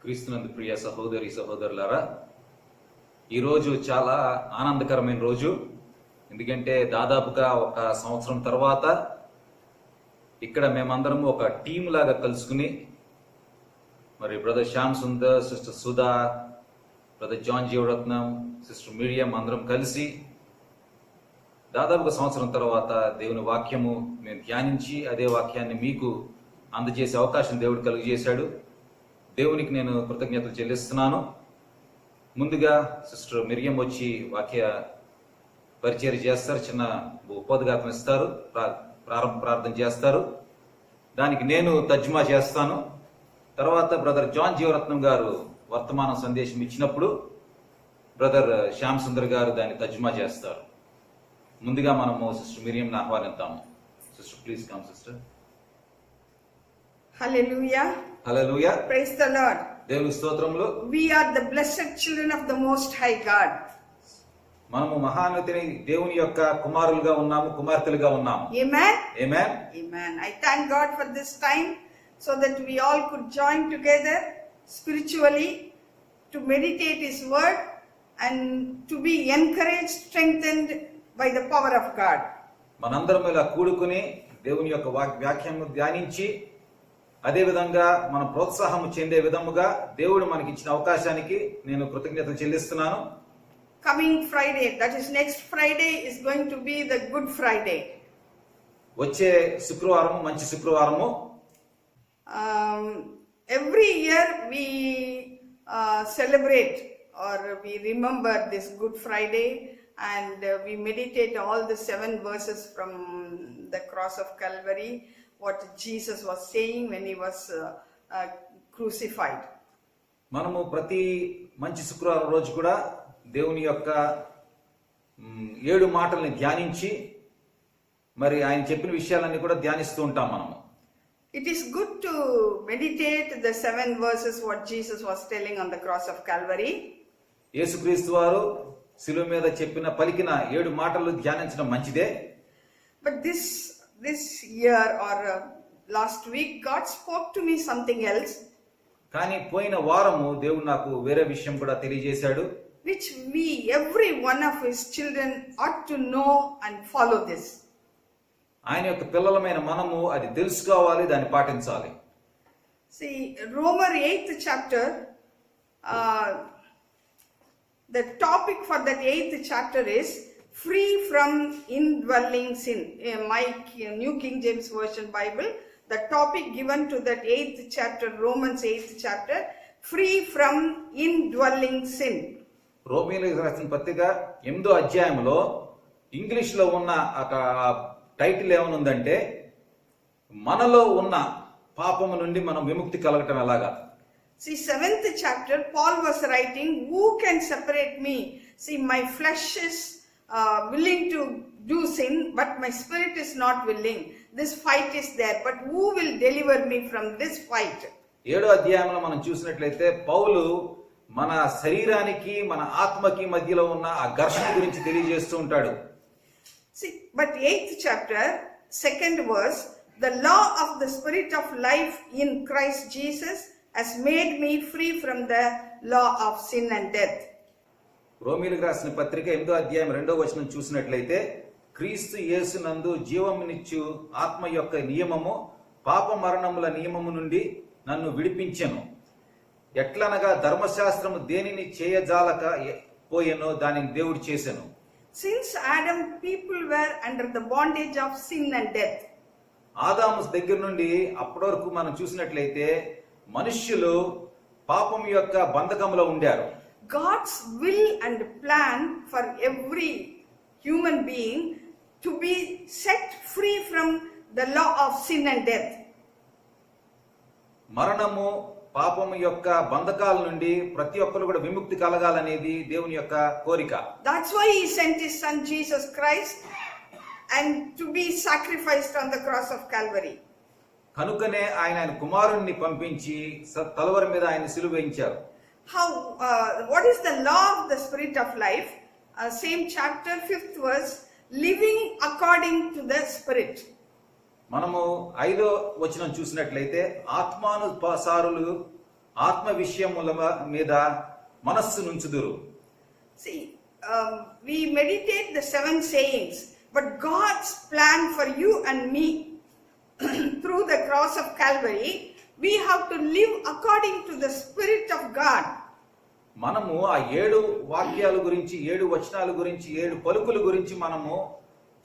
క్రీస్తునందు ప్రియ సహోదరి సహోదరులారా, ఈరోజు చాలా ఆనందకరమైన రోజు. ఎందుకంటే దాదాపుగా ఒక సంవత్సరం తర్వాత ఇక్కడ మేమందరం ఒక టీం లాగా కలుసుకుని, మరి brother Shyam Sundar, sister Sudha, brother John Jeevaratnam, sister Miriam అందరం కలిసి దాదాపుగా సంవత్సరం తర్వాత దేవుని వాక్యము మేము ధ్యానించి అదే వాక్యాన్ని మీకు అందజేసే అవకాశం దేవుడు కలుగజేశాడు. దేవునికి నేను కృతజ్ఞతలు చెల్లిస్తున్నాను. ముందుగా సిస్టర్ మిరియం వచ్చి వాక్య పరిచయం చేస్తారు, చిన్న ఉపోద్ఘాతం ఇస్తారు, ప్రార్థన చేస్తారు. దానికి నేను తర్జుమా చేస్తాను. తర్వాత బ్రదర్ జాన్ జీవరత్నం గారు వర్తమాన సందేశం ఇచ్చినప్పుడు బ్రదర్ శ్యామ్ సుందర్ గారు దాన్ని తర్జుమా చేస్తారు. ముందుగా మనము sister మిరియంని ఆహ్వానిద్దాము. Sister please come sister. Hallelujah. Hallelujah. Praise the Lord. దేవుని స్తోత్రములు. We are the blessed children of the Most High God. మనము మహాన్నతుని దేవుని యొక్క కుమారులుగా ఉన్నాము, కుమార్తెలుగా ఉన్నాము. Amen. Amen. Amen. I thank God for this time so that we all could join together spiritually to meditate His word and to be encouraged, strengthened by the power of God. మనందరం ఇలా కూడుకుని దేవుని యొక్క వాక్యాన్ని ధ్యానించి అదే విధంగా మనం ప్రోత్సాహం చెందే విధముగా దేవుడు మనకి ఇచ్చిన అవకాశానికి నేను కృతజ్ఞతలు చెల్లిస్తున్నాను. Coming Friday, that is next Friday, is going to be the Good Friday. వచ్చే శుక్రవారము మంచి శుక్రవారము. Every year we celebrate or we remember this Good Friday and we meditate all the 7 verses from the cross of Calvary, what Jesus was saying when he was crucified. మనము ప్రతి మంచి శుక్రవారం రోజు కూడా దేవుని యొక్క 7 మాటల్ని ధ్యానించి మరి ఆయన చెప్పిన విషయాలన్నీ కూడా ధ్యానిస్తూ ఉంటాం మనము. It is good to meditate the 7 verses what Jesus was telling on the cross of Calvary. యేసుక్రీస్తు వారు శిలువ మీద పలికిన 7 మాటలు ధ్యానించడం మంచిదే. But this year or last week God spoke to me something else. కానీ పోయిన వారము దేవుడు నాకు వేరే విషయం కూడా తెలియజేశాడు. Which every one of his children ought to know and follow this. ఆయన యొక్క పిల్లలమైన మనము అది తెలుసుకోవాలి, దాన్ని పాటించాలి. See, Romans 8th chapter, the topic for that 8th chapter is free from indwelling sin. In my New King James Version Bible, the topic given to that 8th chapter, Romans 8th chapter, free from indwelling sin. రోమీయులకు రాసిన పత్రిక 8వ అధ్యాయంలో English లో ఉన్న title ఏమనుందంటే మనలో ఉన్న పాపము నుండి మనం విముక్తి కలగటం ఎలాగా. See, 7th chapter, Paul was writing, who can separate me? See, my flesh is willing to do sin, but my spirit is not willing. This fight is there, but who will deliver me from this fight? 7వ అధ్యాయంలో మనం చూసినట్లయితే పౌలు మన శరీరానికి మన ఆత్మకి మధ్యలో ఉన్న ఆ ఘర్షణ గురించి తెలియజేస్తూ ఉంటాడు. See, but 8th chapter, 2nd verse, the law of the spirit of life in Christ Jesus has made me free from the law of sin and death. రోమీయులకు రాసిన పత్రిక 8వ అధ్యాయం 2వ వచనం చూసినట్లయితే క్రీస్తు యేసునందు జీవమునిచ్చు ఆత్మ యొక్క నియమము పాప మరణముల నియమము నుండి నన్ను విడిపించెను. ఎట్లనగా ధర్మశాస్త్రము దేనిని చేయజాలక పోయెనో దానిని దేవుడు చేసెను. Since Adam, people were under the bondage of sin and death. ఆదాము దగ్గర నుండి అప్పటి వరకు మనం చూసినట్లయితే మనుష్యులు పాపం యొక్క బంధకంలో ఉండారు. God's will and plan for every human being to be set free from the law of sin and death. మరణము పాపము యొక్క బంధకాల నుండి ప్రతి ఒక్కరు కూడా విముక్తి కలగాలనేది దేవుని యొక్క కోరిక. That's why he sent his son Jesus Christ and to be sacrificed on the cross of Calvary. కనుకనే ఆయన కుమారుణ్ణి పంపించి తలవరి మీద ఆయన సిలువ వేయించారు. What is the law of the spirit of life? Same chapter, 5th verse, living according to the spirit. మనము 5వ వచనం చూసినట్లయితే ఆత్మానుసారులు ఆత్మ విషయముల మీద మనస్సు నుంచుదురు. See, we meditate the 7 sayings, but God's plan for you and me through the cross of Calvary, we have to live according to the Spirit of God. మనము ఆ 7 వాక్యాల గురించి, 7 వచనాల గురించి, 7 పలుకుల గురించి మనము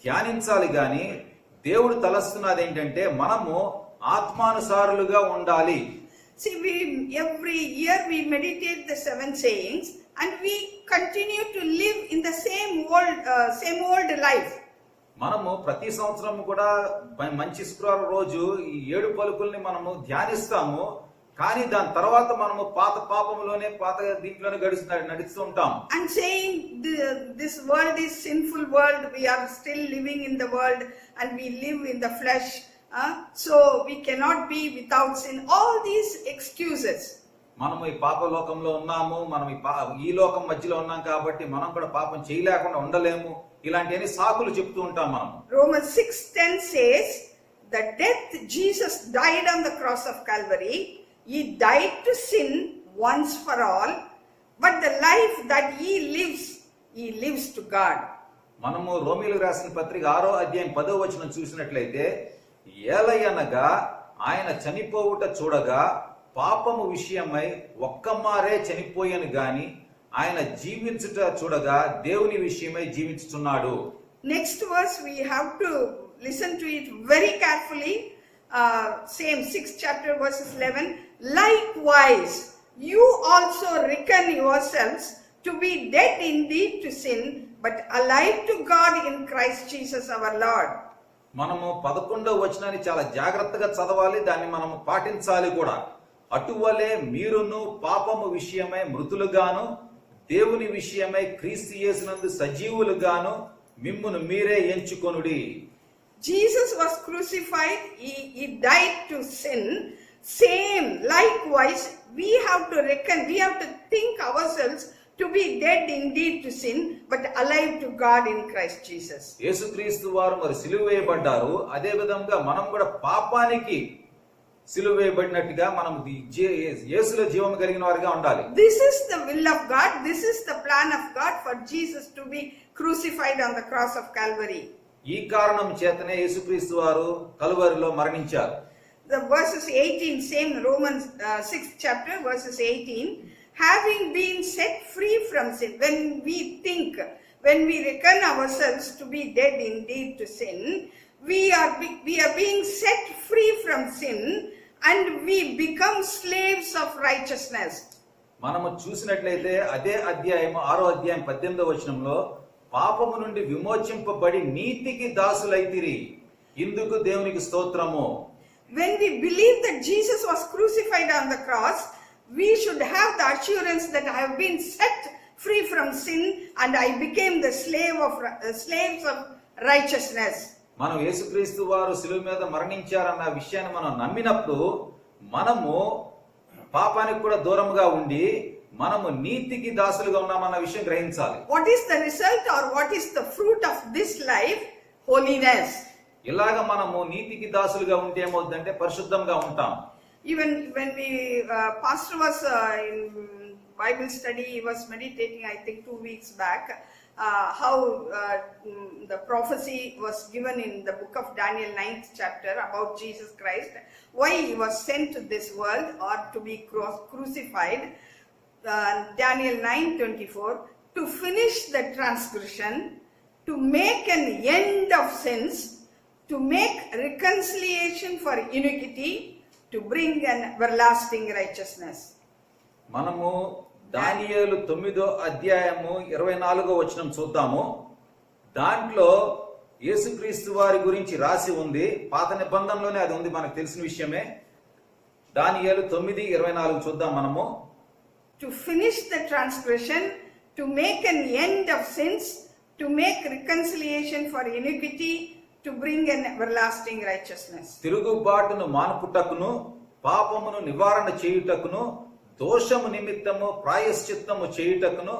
ధ్యానించాలి గాని, దేవుడు తలస్తున్నది ఏంటంటే మనము ఆత్మానుసారులుగా ఉండాలి. See, every year we meditate the 7 sayings and we continue to live in the same old life. మనము ప్రతి సంవత్సరం కూడా మంచి శుక్రవారం రోజు ఈ 7 పలుకుల్ని మనము ధ్యానిస్తాము. కానీ దాని తర్వాత మనము పాత పాపంలోనే, పాత దీంట్లోనే నడుస్తూ ఉంటాం. And saying this world is sinful world, we are still living in the world and we live in the flesh, so we cannot be without sin. All these excuses. మనము ఈ పాప లోకంలో ఉన్నాము, మనం ఈ లోకం మధ్యలో ఉన్నాం కాబట్టి మనం కూడా పాపం చేయలేకుండా ఉండలేము, ఇలాంటి సాకులు చెప్తూ ఉంటాం మనం. Romans 6:10 says, the death Jesus died on the cross of Calvary, he died to sin once for all, but the life that he lives to God. మనము రోమీయులకు రాసిన పత్రిక 6వ అధ్యాయం 10వ వచనం చూసినట్లయితే, ఏలయనగా ఆయన చనిపోవుట చూడగా పాపము విషయమై ఒక్కమారే చనిపోయాను గాని ఆయన జీవించుట చూడగా దేవుని విషయమై జీవించుచున్నాడు. Next verse we have to listen to it very carefully. Same 6th chapter verses 11. Likewise, you also reckon yourselves to be dead indeed to sin, but alive to God in Christ Jesus our Lord. మనము 11వ వచనాన్ని చాలా జాగ్రత్తగా చదవాలి, దాన్ని మనము పాటించాలి కూడా. అటువలే మీరును పాపము విషయమై మృతులుగాను, దేవుని విషయమై క్రీస్తు యేసునందు సజీవులుగాను మిమ్మును మీరే ఎంచుకొనుడి. Jesus was crucified, he died to sin. Same, likewise, we have to think ourselves to be dead indeed to sin, but alive to God in Christ Jesus. యేసుక్రీస్తు వారు మరి సిలువ వేయబడ్డారు, అదే విధంగా మనం కూడా పాపానికి సిలువ వేయబడినట్టుగా మనం యేసులో జీవం కలిగిన వారిగా ఉండాలి. This is the will of God, this is the plan of God for Jesus to be crucified on the cross of Calvary. ఈ కారణం చేతనే యేసుక్రీస్తు వారు కలువరిలో మరణించారు. The verses 18, same Romans 6th chapter verses 18, having been set free from sin. When we reckon ourselves to be dead indeed to sin, we are being set free from sin and we become slaves of righteousness. మనము చూసినట్లయితే అదే అధ్యాయం 6వ అధ్యాయం 18వ వచనంలో, పాపము నుండి విమోచింపబడి నీతికి దాసులైతిరి, ఇందుకు దేవునికి స్తోత్రము. When we believe that Jesus was crucified on the cross, we should have the assurance that I have been set free from sin and I became the slaves of righteousness. మనం యేసుక్రీస్తు వారు సిలువ మీద మరణించారన్న విషయాన్ని మనం నమ్మినప్పుడు మనము పాపానికి కూడా దూరంగా ఉండి మనము నీతికి దాసులుగా ఉన్నామన్న విషయం గ్రహించాలి. What is the result or what is the fruit of this life? Holiness. ఇలాగ మనము నీతికి దాసులుగా ఉంటే ఏమవుతుందంటే పరిశుద్ధంగా ఉంటాం. Even when pastor was in Bible study, he was meditating, I think 2 weeks back, how the prophecy was given in the book of Daniel 9th chapter about Jesus Christ, why he was sent to this world or to be crucified. Daniel 9:24, to finish the transgression, to make an end of sins, to make reconciliation for iniquity, to bring an everlasting righteousness. మనము దానియేలు 9వ అధ్యాయము 24వ వచనం చూద్దాము. దాంట్లో యేసుక్రీస్తు వారి గురించి రాసి ఉంది, పాత నిబంధనలోనే అది ఉంది, మనకు తెలిసిన విషయమే. దానియేలు 9:24 చూద్దాం మనము. To finish the transgression, to make an end of sins, to make reconciliation for iniquity, to bring an everlasting righteousness. తిరుగుబాటును మానుపుటకును, పాపమును నివారణ చేయుటకును, దోషము నిమిత్తము ప్రాయశ్చిత్తము చేయుటకును,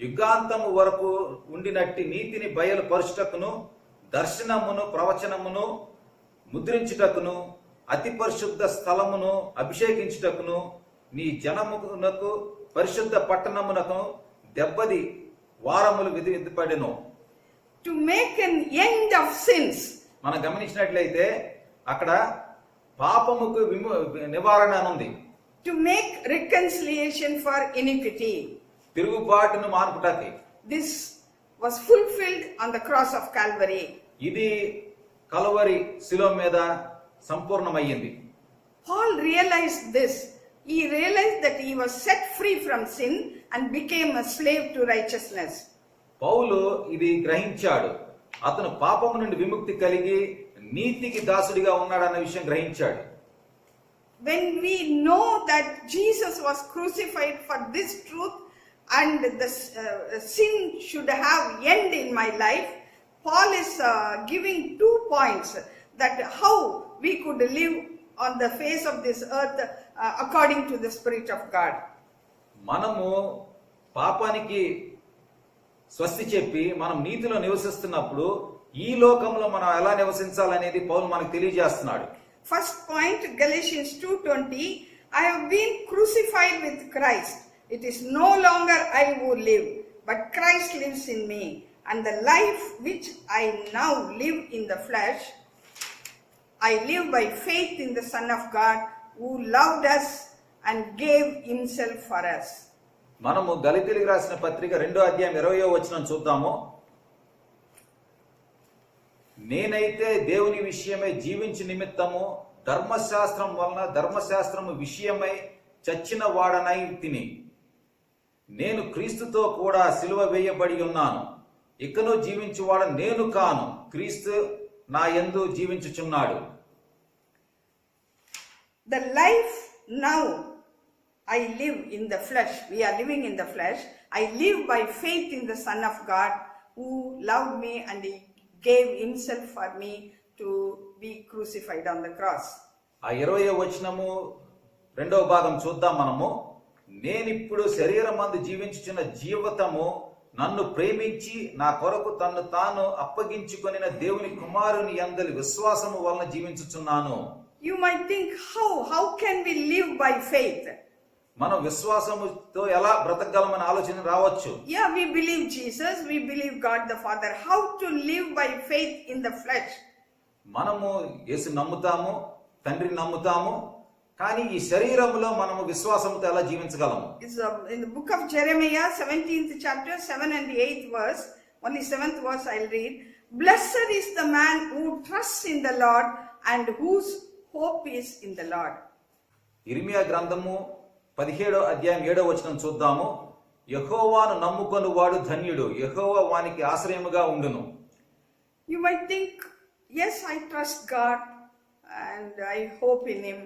యుగాంతము వరకు ఉండినట్టి నీతిని బయలుపరచుటకును, దర్శనమును ప్రవచనమును ముద్రించుటకును, అతి పరిశుద్ధ స్థలమును అభిషేకించుటకును, నీ జనమునకు పరిశుద్ధ పట్టణమునకు దెబ్బది వారములు విధిపడెను. To make an end of sins. మనం గమనించినట్లయితే అక్కడ పాపముకు నివారణ అని ఉంది. To make reconciliation for iniquity. తిరుగుబాటును మాన్పుటకి. This was fulfilled on the cross of Calvary. ఇది కల్వరి శిలువ మీద సంపూర్ణమయ్యింది. Paul realized this. He realized that he was set free from sin and became a slave to righteousness. పౌలు ఇది గ్రహించాడు. అతను పాపము నుండి విముక్తి కలిగి నీతికి దాసుడిగా ఉన్నాడన్న విషయం గ్రహించాడు. When we know that Jesus was crucified for this truth and the sin should have end in my life, Paul is giving 2 points that how we could live on the face of this earth according to the Spirit of God. మనము పాపానికి స్వస్తి చెప్పి మనం నీతిలో నివసిస్తున్నప్పుడు ఈ లోకంలో మనం ఎలా నివసించాలనేది పౌలు మనకు తెలియజేస్తున్నాడు. First point, Galatians 2:20, I have been crucified with Christ. It is no longer I who live, but Christ lives in me. And the life which I now live in the flesh, I live by faith in the Son of God who loved us and gave himself for us. మనము గలితీయులకు రాసిన పత్రిక 2వ అధ్యాయం 20వ వచనం చూద్దాము. నేనైతే దేవుని విషయమై జీవించు నిమిత్తము ధర్మశాస్త్రము విషయమై చచ్చిన వాడనై తిని నేను క్రీస్తుతో కూడా సిలువ వేయబడి ఉన్నాను. ఇకను జీవించువాడ నేను కాను, క్రీస్తు నా యందు జీవించుచున్నాడు. The life now I live in the flesh, we are living in the flesh, I live by faith in the Son of God who loved me and he gave himself for me to be crucified on the cross. ఆ 20వ వచనము 2వ భాగం చూద్దాం మనము. నేనిప్పుడు శరీరమందు జీవించుచున్న జీవితము నన్ను ప్రేమించి నా కొరకు తన్ను తాను అప్పగించుకొనిన దేవుని కుమారుని యందలి విశ్వాసము వలన జీవించుచున్నాను. You might think, how can we live by faith? మనం విశ్వాసముతో ఎలా బ్రతకగలమని ఆలోచన రావచ్చు. Yeah, we believe Jesus, we believe God the Father. How to live by faith in the flesh? మనము యేసు నమ్ముతాము, తండ్రిని నమ్ముతాము, కానీ ఈ శరీరంలో మనము విశ్వాసంతో ఎలా జీవించగలము? It's in the book of Jeremiah, 17th chapter, 7 and 8th verse. Only 7th verse I'll read. Blessed is the man who trusts in the Lord and whose hope is in the Lord. ఇర్మియా గ్రంథము 17వ అధ్యాయం 7వ వచనం చూద్దాము. యెహోవాను నమ్ముకొను వాడు ధన్యుడు, యెహోవా వానికి ఆశ్రయముగా ఉండును. You might think, yes, I trust God and I hope in him.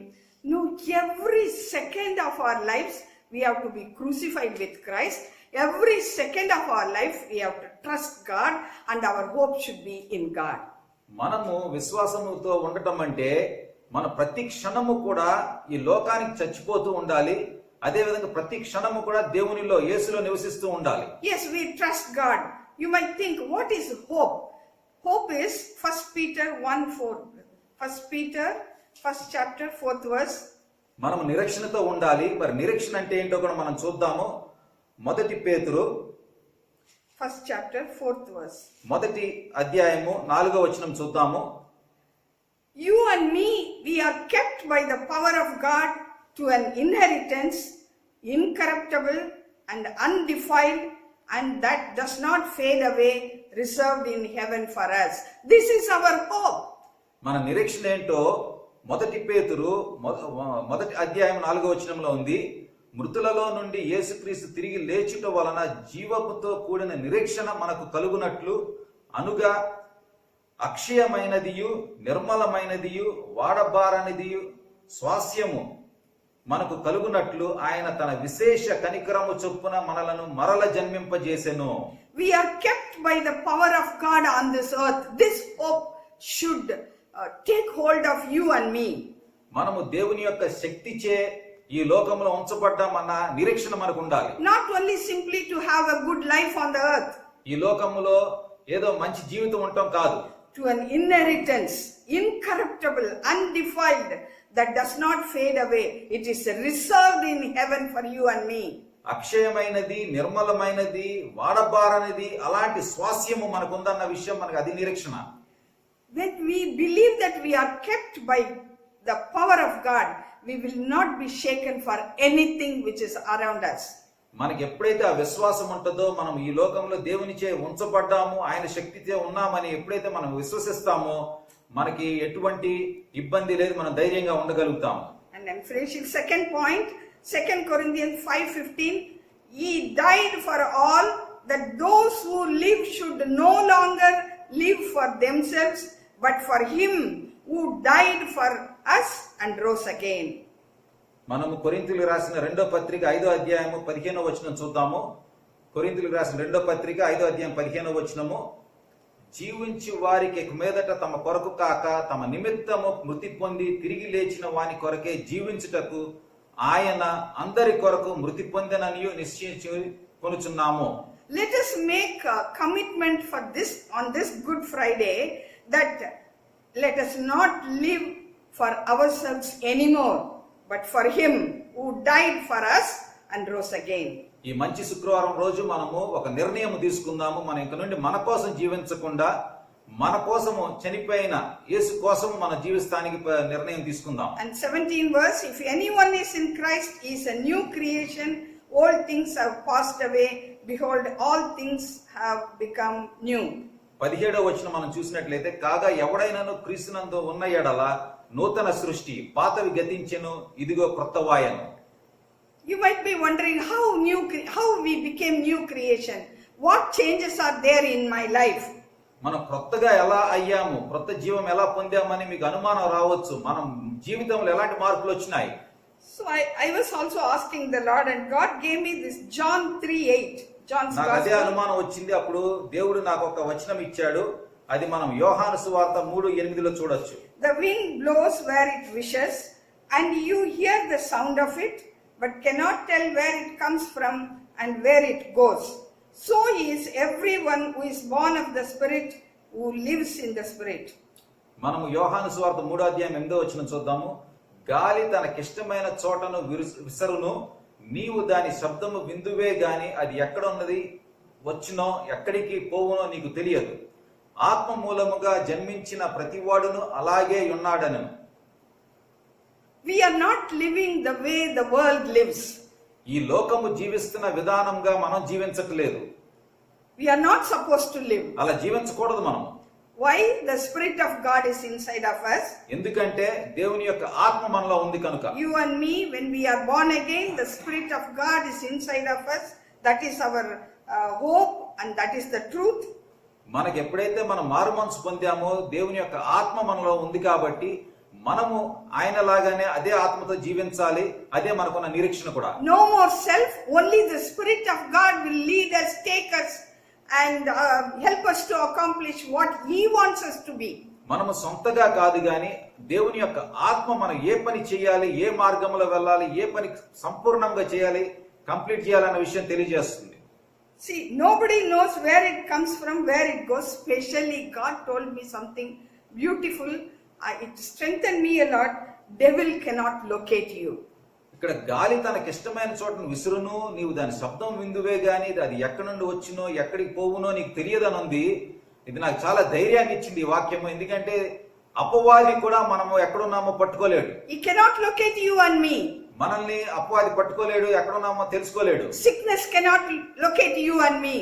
No, every second of our lives we have to be crucified with Christ. Every second of our life we have to trust God and our hope should be in God. మనము విశ్వాసముతో ఉండటం అంటే మన ప్రతి క్షణము కూడా ఈ లోకానికి చచ్చిపోతూ ఉండాలి. అదే విధంగా ప్రతి క్షణము కూడా దేవునిలో యేసులో నివసిస్తూ ఉండాలి. Yes, we trust God. You might think, what is hope? Hope is 1 Peter 1:4. 1 Peter 1st chapter 4th verse. మనం నిరీక్షణతో ఉండాలి. మరి నిరీక్షణ అంటే ఏంటో కూడా మనం చూద్దాము. 1 పేతురు 1st chapter 4th verse. 1వ అధ్యాయము 4వ వచనం చూద్దాము. You and me, we are kept by the power of God to an inheritance, incorruptible and undefiled, and that does not fade away, reserved in heaven for us. This is our hope. మన నిరీక్షణ ఏంటో 1 పేతురు 1వ అధ్యాయం 4వ వచనంలో ఉంది. మృతులలో నుండి యేసుక్రీస్తు తిరిగి లేచుట వలన జీవముతో కూడిన నిరీక్షణ మనకు కలుగునట్లు అనుగా అక్షయమైనదియు నిర్మలమైనదియు వాడబారనిదియు స్వాస్యము మనకు కలుగునట్లు ఆయన తన విశేష కనికరము చొప్పున మనలను మరల జన్మింపజేసెను. We are kept by the power of God on this earth. This hope should take hold of you and me. మనము దేవుని యొక్క శక్తిచే ఈ లోకంలో ఉంచబడ్డామన్న నిరీక్షణ మనకు ఉండాలి. Not only simply to have a good life on the earth. ఈ లోకంలో ఏదో మంచి జీవితం ఉండటం కాదు. To an inheritance, incorruptible, undefiled, that does not fade away. It is reserved in heaven for you and me. అక్షయమైనది, నిర్మలమైనది, వాడబారనిది అలాంటి స్వాస్యము మనకుందన్న విషయం మనకు అది నిరీక్షణ. When we believe that we are kept by the power of God, we will not be shaken for anything which is around us. మనకి ఎప్పుడైతే ఆ విశ్వాసం ఉంటుందో, మనం ఈ లోకంలో దేవునిచే ఉంచబడ్డాము, ఆయన శక్తితో ఉన్నామని ఎప్పుడైతే మనం విశ్వసిస్తామో మనకి ఎటువంటి ఇబ్బంది లేదు, మనం ధైర్యంగా ఉండగలుగుతాము. And I'm finishing second point, 2 Corinthians 5:15. He died for all, that those who live should no longer live for themselves, but for him who died for us and rose again. మనము కొరింథీయులకు రాసిన 2వ పత్రిక 5వ అధ్యాయము 15వ వచనం చూద్దాము. కొరింథీయులకు రాసిన 2వ పత్రిక 5వ అధ్యాయం 15వ వచనము. జీవించి వారికి ఇక మీదట తమ కొరకు కాక తమ నిమిత్తము మృతి పొంది తిరిగి లేచిన వాని కొరకే జీవించుటకు ఆయన అందరి కొరకు మృతి పొందెనని నిశ్చయించి కొనుచున్నాము. Let us make a commitment for this on this Good Friday, that let us not live for ourselves anymore, but for him who died for us and rose again. ఈ మంచి శుక్రవారం రోజు మనము ఒక నిర్ణయం తీసుకుందాము. మనం ఇంక నుండి మన కోసం జీవించకుండా మన కోసము చనిపోయిన యేసు కోసము మన జీవిస్తానికి నిర్ణయం తీసుకుందాం. And 17th verse, if anyone is in Christ, he is a new creation, all things have passed away, behold all things have become new. 17వ వచనం మనం చూసినట్లయితే, కాగా ఎవడైనాను క్రీస్తునందు ఉన్న ఎడల నూతన సృష్టి, పాతవి గతించెను, ఇదిగో క్రొత్తవాయెను. You might be wondering how we became new creation. What changes are there in my life? మనం క్రొత్తగా ఎలా అయ్యాము, క్రొత్త జీవం ఎలా పొందామని మీకు అనుమానం రావచ్చు. మనం జీవితంలో ఎలాంటి మార్పులు వచ్చినాయి? So I was also asking the Lord, and God gave me this John 3:8. John's నాకు అదే Gospel. అనుమానం వచ్చింది. అప్పుడు దేవుడు నాకు ఒక వచనం ఇచ్చాడు. అది మనం యోహాను సువార్త 3:8లో చూడొచ్చు. The wind blows where it wishes, and you hear the sound of it, but cannot tell where it comes from and where it goes. So is everyone who is born of the Spirit, who lives in the Spirit. మనము యోహాను సువార్త 3వ అధ్యాయం 8వ వచనం చూద్దాము. గాలి తనకిష్టమైన చోటను విసరును, నీవు దాని శబ్దము విందువే గాని అది ఎక్కడ ఉన్నది వచ్చునో ఎక్కడికి పోవునో నీకు తెలియదు. ఆత్మ మూలముగా జన్మించిన ప్రతివాడును అలాగే ఉన్నాడను. We are not living the way the world lives. ఈ లోకము జీవిస్తున్న విధానంగా మనం జీవించట్లేదు. We are not supposed to live. అలా జీవించకూడదు మనం. Why? The Spirit of God is inside of us. ఎందుకంటే దేవుని యొక్క ఆత్మ మనలో ఉంది కనుక. You and me, when we are born again, the Spirit of God is inside of us. That is our hope, and that is the truth. మనకి ఎప్పుడైతే మనం మారు మనసు పొందామో దేవుని యొక్క ఆత్మ మనలో ఉంది కాబట్టి మనము ఆయన లాగానే అదే ఆత్మతో జీవించాలి. అదే మనకున్న నిరీక్షణ కూడా. No more self, only the Spirit of God will lead us, take us, and help us to accomplish what He wants us to be. మనము సొంతగా కాదు గాని దేవుని యొక్క ఆత్మ మనం ఏ పని చేయాలి, ఏ మార్గంలో వెళ్ళాలి, ఏ పని సంపూర్ణంగా చేయాలి, కంప్లీట్ చేయాలన్న విషయం తెలియజేస్తుంది. See, nobody knows where it comes from, where it goes. Specially, God told me something beautiful. It strengthened me a lot. Devil cannot locate you. ఇక్కడ గాలి తనకిష్టమైన చోటను విసురును, నీవు దాని శబ్దం విందువే గాని అది ఎక్కడి నుండి వచ్చినో ఎక్కడికి పోవునో నీకు తెలియదని ఉంది. ఇది నాకు చాలా ధైర్యాన్ని ఇచ్చింది ఈ వాక్యము. ఎందుకంటే అపవాది కూడా మనము ఎక్కడున్నామో పట్టుకోలేడు. He cannot locate you and me. మనల్ని అపవాది పట్టుకోలేడు, ఎక్కడున్నామో తెలుసుకోలేడు. Sickness cannot locate you and me.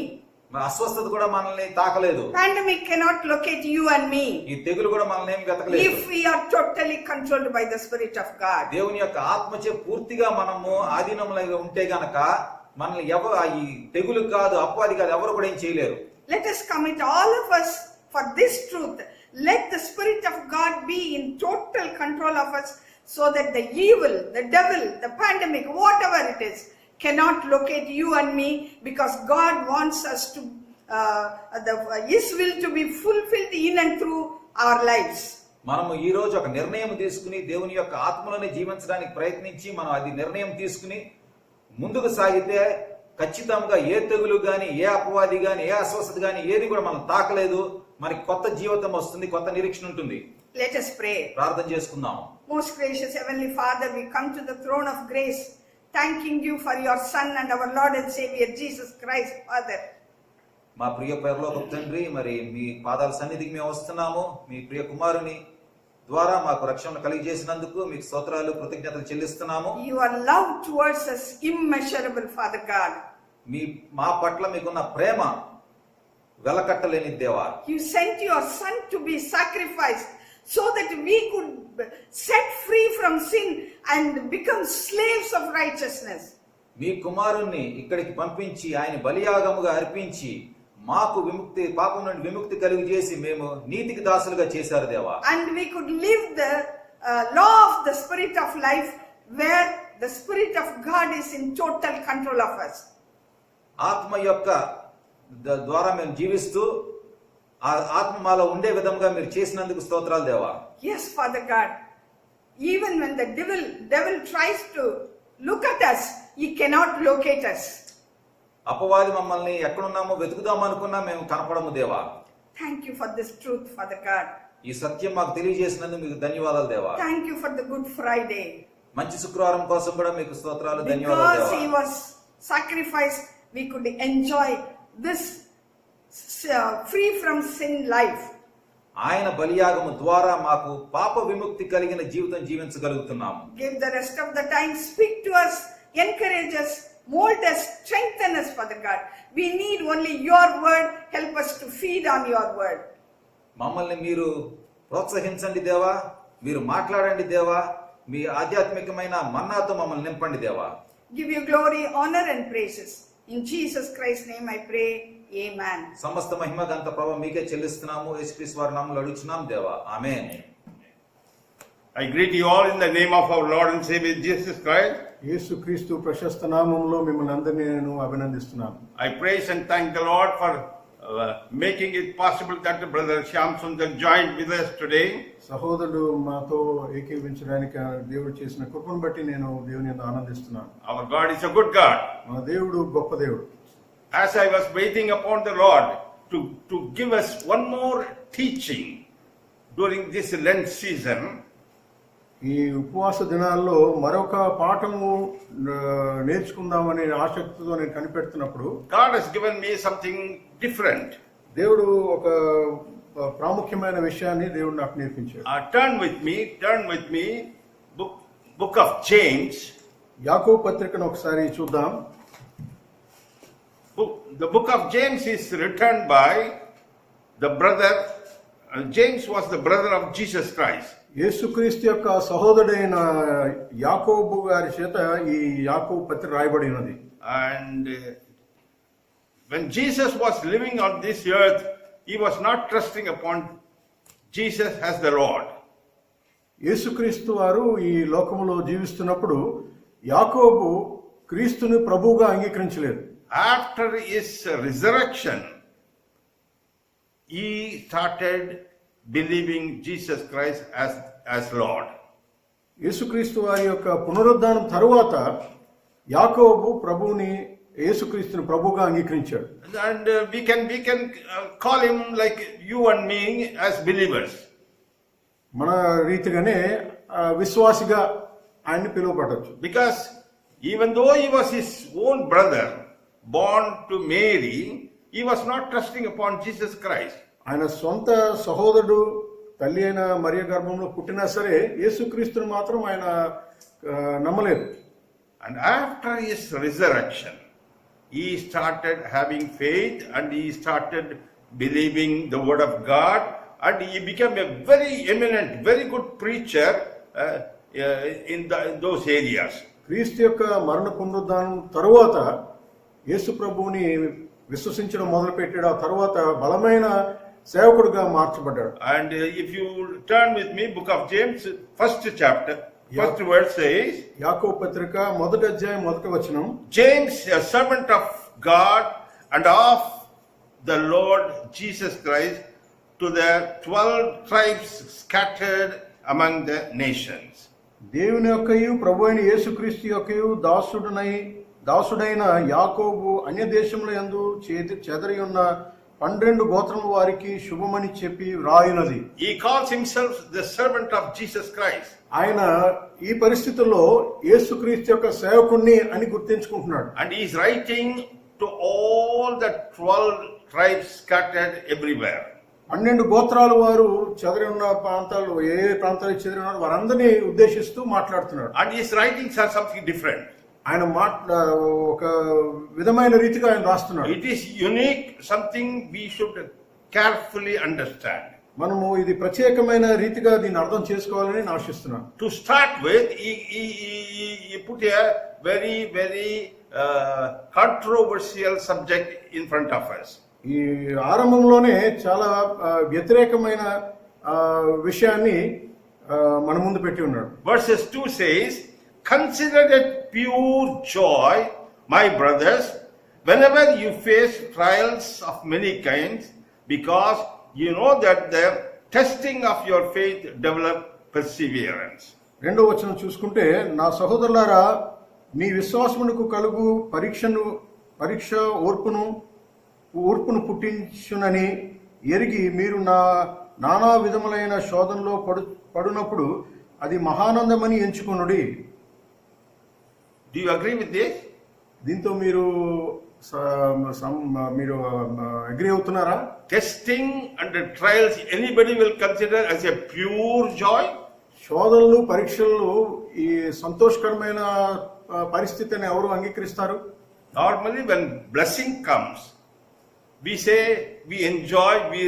అస్వస్థత కూడా మనల్ని తాకలేదు. Pandemic cannot locate you and me. ఈ తెగులు కూడా మనల్ని ఏం వెతకలేదు. If we are totally controlled by the Spirit of God. దేవుని యొక్క ఆత్మచే పూర్తిగా మనము ఆధీనంలో ఉంటే గనక మనల్ని ఈ తెగులు కాదు, అపవాది కాదు, ఎవరు కూడా ఏం చేయలేరు. Let us commit all of us for this truth. Let the Spirit of God be in total control of us, so that the evil, the devil, the pandemic, whatever it is, cannot locate you and me, because God wants us to His will to be fulfilled in and through our lives. మనము ఈ రోజు ఒక నిర్ణయం తీసుకుని దేవుని యొక్క ఆత్మలోనే జీవించడానికి ప్రయత్నించి మనం అది నిర్ణయం తీసుకుని ముందుకు సాగితే ఖచ్చితంగా ఏ తెగులు గాని, ఏ అపవాది గాని, ఏ అస్వస్థత గాని ఏది కూడా మనం తాకలేదు. మనకి కొత్త జీవితం వస్తుంది, కొత్త నిరీక్షణ ఉంటుంది. Let us pray. ప్రార్థన చేసుకుందాం. Most gracious Heavenly Father, we come to the throne of grace, thanking you for your Son and our Lord and Savior Jesus Christ, Father. మా ప్రియ పరలోకపు తండ్రి, మరి మీ పాదాల సన్నిధికి మేము వస్తున్నాము. మీ ప్రియ కుమారుని ద్వారా మాకు రక్షణ కలిగజేసినందుకు మీకు స్తోత్రాలు, కృతజ్ఞతలు చెల్లిస్తున్నాము. Your love towards us immeasurable, Father God. మా పట్ల మీకున్న ప్రేమ వెలకట్టలేని దేవా. You sent your Son to be sacrificed so that we could set free from sin and become slaves of righteousness. మీ కుమారుణ్ణి ఇక్కడికి పంపించి ఆయన బలియాగముగా అర్పించి మాకు విముక్తి, పాపం నుండి విముక్తి కలిగజేసి మేము నీతికి దాసులుగా చేశారు దేవా. And we could live the law of the Spirit of life, where the Spirit of God is in total control of us. ఆత్మ యొక్క ద్వారా మేము జీవిస్తూ ఆ ఆత్మ మాలో ఉండే విధంగా మీరు చేసినందుకు స్తోత్రాలు దేవా. Yes, Father God. Even when the devil tries to look at us, he cannot locate us. అపవాది మమ్మల్ని ఎక్కడున్నామో వెతుకుదాం అనుకున్నా మేము కనపడము దేవా. Thank you for this truth, Father God. ఈ సత్యం మాకు తెలియజేసినందుకు మీకు ధన్యవాదాలు దేవా. Thank you for the Good Friday. మంచి శుక్రవారం కోసం కూడా మీకు స్తోత్రాలు, ధన్యవాదాలు Because దేవా. he was sacrificed, we could enjoy this free from sin life. ఆయన బలియాగము ద్వారా మాకు పాప విముక్తి కలిగిన జీవితం జీవించగలుగుతున్నాము. Give the rest of the time, speak to us, encourage us, mold us, strengthen us, Father God. We need only your word. Help us to feed on your word. మమ్మల్ని మీరు ప్రోత్సహించండి దేవా, మీరు మాట్లాడండి దేవా, మీ ఆధ్యాత్మికమైన మన్నాతో మమ్మల్ని నింపండి దేవా. Give you glory, honor and praises. In Jesus Christ's name I pray. Amen. సమస్త మహిమ ఘనత ప్రభావం మీకే చెల్లిస్తున్నాము. యేసుక్రీస్తు వారి నామములో అడుగుచున్నాం దేవా, ఆమేన్. I greet you all in the name of our Lord and Savior Jesus Christ. యేసుక్రీస్తు ప్రశస్త నామములో మిమ్మల్ని అందరినీ నేను అభినందిస్తున్నాను. I praise and thank the Lord for making it possible that Brother Shyam Sundar joined with us today. సహోదరుడు మాతో ఏకీవించడానికి దేవుడు చేసిన కృపను బట్టి నేను దేవుని యందు ఆనందిస్తున్నాను. Our God is a good God. మన దేవుడు గొప్ప దేవుడు. As I was waiting upon the Lord to give us one more teaching during this Lent season, ఈ ఉపవాస దినాల్లో మరొక పాఠము నేర్చుకుందామనే ఆసక్తితో నేను కనిపెడుతున్నప్పుడు God has given me something different. దేవుడు ఒక ప్రాముఖ్యమైన విషయాన్ని దేవుడు నాకు నేర్పించాడు. Turn with me, book of James. యాకోబు పత్రికను ఒకసారి చూద్దాం. The book of James is written by the brother. James was the brother of Jesus Christ. యేసుక్రీస్తు యొక్క సహోదరుడైన యాకోబు గారి చేత ఈ యాకోబు పత్రిక రాయబడి ఉన్నది. And when Jesus was living on this earth, he was not trusting upon Jesus as the Lord. యేసుక్రీస్తు వారు ఈ లోకములో జీవిస్తున్నప్పుడు యాకోబు క్రీస్తుని ప్రభువుగా అంగీకరించలేదు. After his resurrection, he started believing Jesus Christ as Lord. యేసుక్రీస్తు వారి యొక్క పునరుద్ధానం తరువాత యాకోబు ప్రభువుని యేసుక్రీస్తుని ప్రభువుగా అంగీకరించాడు. And we can call him like you and me as believers. మన రీతిగానే విశ్వాసిగా ఆయన్ని పిలువపడవచ్చు. Because even though he was his own brother, born to Mary, he was not trusting upon Jesus Christ. ఆయన సొంత సహోదరుడు తల్లి అయిన మరియ గర్భంలో పుట్టినా సరే యేసుక్రీస్తుని మాత్రం ఆయన నమ్మలేదు. And after his resurrection, he started having faith and he started believing the word of God, and he became a very eminent, very good preacher in those areas. క్రీస్తు యొక్క మరణ పునరుద్ధానం తరువాత యేసు ప్రభువుని విశ్వసించడం మొదలుపెట్టాడు. ఆ తర్వాత బలమైన సేవకుడిగా మార్చబడ్డాడు. And if you turn with me, book of James, first chapter, first verse says, యాకోబు పత్రిక మొదటి అధ్యాయం మొదటి వచనం, James, a servant of God and of the Lord Jesus Christ, to the 12 tribes scattered among the nations. దేవుని యొక్కయు ప్రభు అయిన యేసుక్రీస్తు యొక్కయు దాసుడైన యాకోబు అన్య దేశముల యందు చెదరి ఉన్న 12 గోత్రముల వారికి శుభమని చెప్పి వ్రాయునది. He calls himself the servant of Jesus Christ. ఆయన ఈ పరిస్థితుల్లో యేసుక్రీస్తు యొక్క సేవకుణ్ణి అని గుర్తించుకుంటున్నాడు. And he is writing to all the 12 tribes scattered everywhere. 12 గోత్రాల వారు చెదరి ఉన్న ప్రాంతాల్లో ఏ ప్రాంతాలకు చెదరి ఉన్నారో వారందరినీ ఉద్దేశిస్తూ మాట్లాడుతున్నాడు. And his writings are something different. ఆయన ఒక విధమైన రీతిగా ఆయన రాస్తున్నాడు. It is unique, something we should carefully understand. మనము ఇది ప్రత్యేకమైన రీతిగా దీన్ని అర్థం చేసుకోవాలని నేను ఆశిస్తున్నాను. To start with, he put a very controversial subject in front of us. ఈ ఆరంభంలోనే చాలా వ్యతిరేకమైన విషయాన్ని మన ముందు పెట్టి ఉన్నాడు. Verses 2 says, "Consider it pure joy, my brothers, whenever you face trials of many kinds, because you know that the testing of your faith develop perseverance." రెండో వచనం చూసుకుంటే, నా సహోదరులారా, మీ విశ్వాసమునకు కలుగు పరీక్ష ఓర్పును పుట్టించునని ఎరిగి మీరు నానా విధములైన శోధనలో పడునప్పుడు అది మహానందమని ఎంచుకొనుడి. Do you agree with this? దీంతో మీరు అగ్రీ అవుతున్నారా? Testing and the trials anybody will consider as a pure joy. శోధనలు పరీక్షలు ఈ సంతోషకరమైన పరిస్థితిని ఎవరు అంగీకరిస్తారు? Normally when blessing comes, we say, we enjoy, we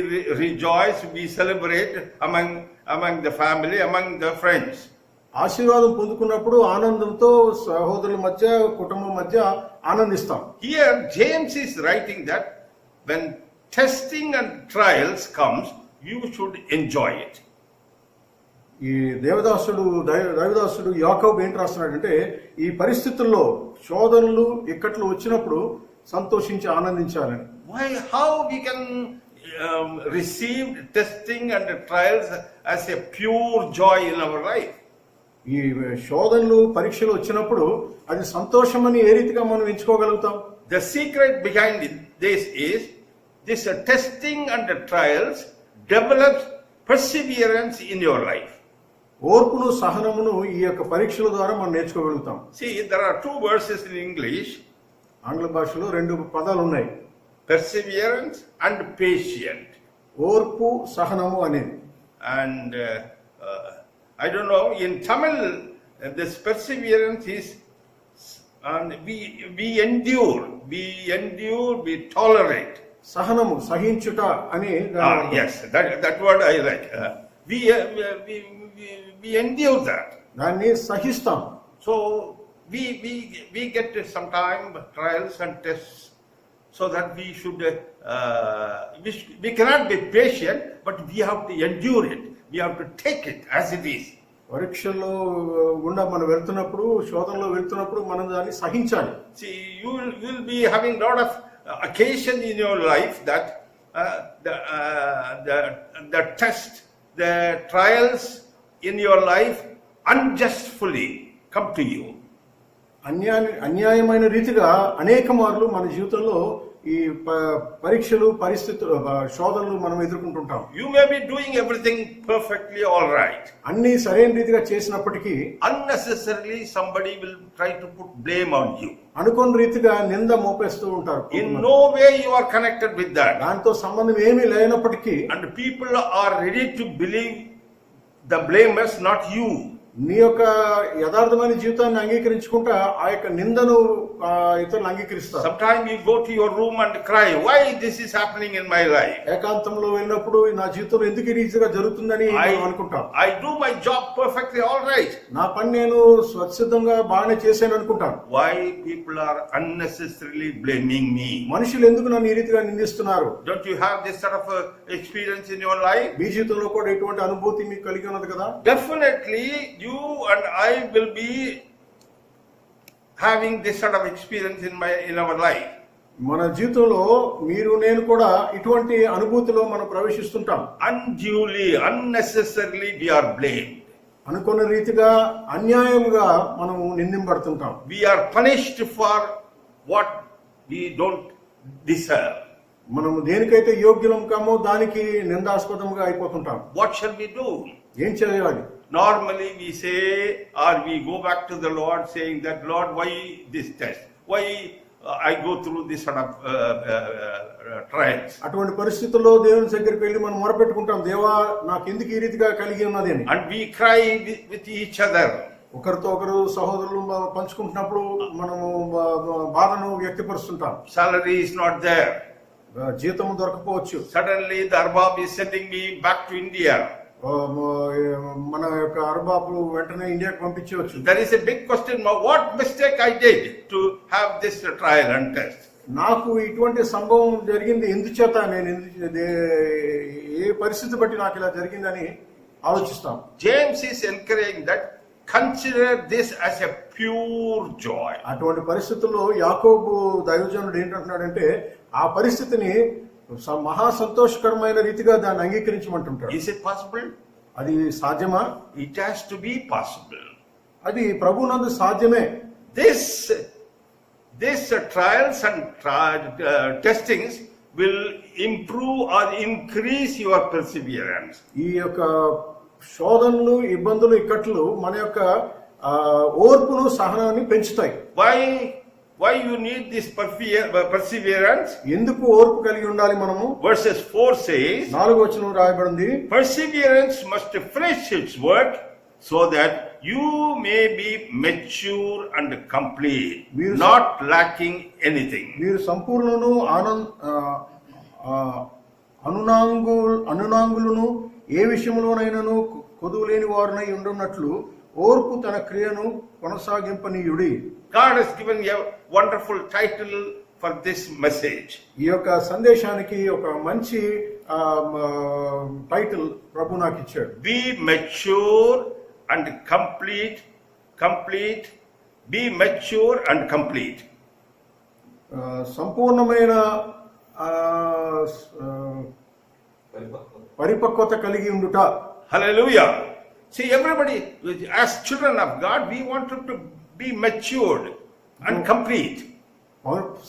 rejoice, we celebrate among the family, among the friends. ఆశీర్వాదం పొందుకున్నప్పుడు ఆనందంతో సహోదరుల మధ్య కుటుంబం మధ్య ఆనందిస్తాం. Here James is writing that when testing and trials comes, you should enjoy it. ఈ దైవదాసుడు యాకోబు ఏంటి రాస్తున్నాడంటే, ఈ పరిస్థితుల్లో శోధనలు ఇక్కట్లు వచ్చినప్పుడు సంతోషించి ఆనందించాలని. How we can receive testing and trials as a pure joy in our life? ఈ శోధనలు పరీక్షలు వచ్చినప్పుడు అది సంతోషమని ఏ రీతిగా మనం ఎంచుకోగలుగుతాం? The secret behind this is this testing and the trials develops perseverance in your life. ఓర్పును సహనమును ఈ యొక్క పరీక్షల ద్వారా మనం నేర్చుకోగలుగుతాం. See, there are 2 verses in English. ఆంగ్ల భాషలో 2 పదాలు ఉన్నాయి, Perseverance and patient. ఓర్పు సహనము అనేది. And I don't know, in Tamil, this perseverance is, and we endure, we tolerate. సహనము, సహించుట అని. Yes, that word I like. We endure that. దాన్ని సహిస్తాం. So we get some time trials and tests, so that we should we cannot be patient, but we have to endure it. We have to take it as it is. పరీక్షల్లో గుండా మనం వెళ్తున్నప్పుడు, శోధనలో వెళ్తున్నప్పుడు మనం దాన్ని సహించాలి. See, you will be having a lot of occasion in your life that the test, the trials in your life unjustly come to you. అన్యాయమైన రీతిగా అనేక మార్లు మన జీవితంలో ఈ పరీక్షలు, పరిస్థితులు, శోధనలు మనం ఎదుర్కొంటుంటాం. You may be doing everything perfectly all right. అన్ని సరైన రీతిగా చేసినప్పటికీ Unnecessarily somebody will try to put blame on you. అనుకోని రీతిగా నింద మోపేస్తూ ఉంటారు. In no way you are connected with that. దాంతో సంబంధం ఏమీ లేనప్పటికీ And people are ready to believe the blamers, not you. నీ యొక్క యథార్థమైన జీవితాన్ని అంగీకరించుకుంటా ఆ యొక్క నిందను ఇతరులు అంగీకరిస్తారు. Sometimes you go to your room and cry, why this is happening in my life? ఏకాంతంలో వెళ్ళినప్పుడు నా జీవితంలో ఎందుకు ఈ రీతిగా జరుగుతుందని అనుకుంటాం. I do my job perfectly all right. నా పని నేను స్వచ్ఛందంగా బాగానే చేశాను అనుకుంటాను. Why people are unnecessarily blaming me? మనుషులు ఎందుకు నన్ను ఈ రీతిగా నిందిస్తున్నారు? Don't you have this sort of experience in your life? మీ జీవితంలో కూడా ఎటువంటి అనుభూతి మీకు కలిగి ఉన్నది కదా? Definitely you and I will be having this sort of experience in our life. మన జీవితంలో మీరు నేను కూడా ఇటువంటి అనుభూతిలో మనం ప్రవేశిస్తుంటాం. Unduly, unnecessarily we are blamed. అనుకున్న రీతిగా అన్యాయంగా మనం నిందింపడుతుంటాం. We are punished for what we don't deserve. మనం దేనికైతే యోగ్యులం కామో దానికి నిందాస్పదంగా అయిపోతుంటాం. What shall we do? ఏం చేయాలి? Normally we say, or we go back to the Lord saying that, Lord, why this test? Why I go through this sort of trials? అటువంటి పరిస్థితుల్లో దేవుని దగ్గరికి వెళ్ళి మనం మొరపెట్టుకుంటాం, దేవా నాకు ఎందుకు ఈ రీతిగా కలిగి ఉన్నది అని. And we cry with each other. ఒకరితో ఒకరు సహోదరులు పంచుకుంటున్నప్పుడు మనము బాధను వ్యక్తపరుస్తుంటాం. Salary is not there. జీతం దొరకపోవచ్చు. Suddenly the Arbab is sending me back to India. మన యొక్క అర్బాబులు వెంటనే ఇండియాకి పంపించవచ్చు. There is a big question mark. What mistake I did to have this trial and test? నాకు ఇటువంటి సంభవం జరిగింది ఎందుచేత, నేను ఏ పరిస్థితి బట్టి నాకు ఇలా జరిగిందని ఆలోచిస్తాం. James is encouraging that consider this as a pure joy. అటువంటి పరిస్థితుల్లో యాకోబు దైవజనుడు ఏంటంటున్నాడంటే ఆ పరిస్థితిని మహా సంతోషకరమైన రీతిగా దాన్ని అంగీకరించమంటుంటాడు. Is it possible? అది సాధ్యమా? It has to be possible. అది ప్రభునందు సాధ్యమే. This trials and testings will improve or increase your perseverance. ఈ యొక్క శోధనలు, ఇబ్బందులు, ఇక్కట్లు మన యొక్క ఓర్పును, సహనాన్ని పెంచుతాయి. Why you need this perseverance? ఎందుకు ఓర్పు కలిగి ఉండాలి మనము? Verses 4 says, 4వ వచనం రాయబడింది, perseverance must finish its work so that you may be mature and complete, not lacking anything. మీరు సంపూర్ణను అనునాంగులను ఏ విషయంలోనైనాను కొదువు లేని వారునై ఉండున్నట్లు ఓర్పు తన క్రియను కొనసాగింపనీయుడి. God has given a wonderful title for this message. ఈ యొక్క సందేశానికి ఒక మంచి టైటిల్ ప్రభు నాకు ఇచ్చాడు. Be mature and complete. Be mature and complete. సంపూర్ణమైన పరిపక్వత కలిగి ఉండుట. Hallelujah. See, everybody, as children of God, we want to be matured and complete.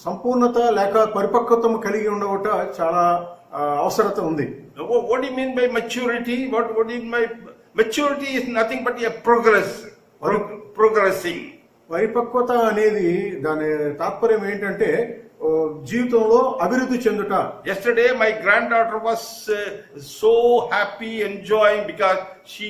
సంపూర్ణత లేక పరిపక్వతము కలిగి ఉండవట చాలా అవసరత ఉంది. What do you mean by maturity? What do you mean by maturity? Is nothing but a progressing. పరిపక్వత అనేది దాని తాత్పర్యం ఏంటంటే జీవితంలో అభివృద్ధి చెందుట. Yesterday my granddaughter was so happy, enjoying, because she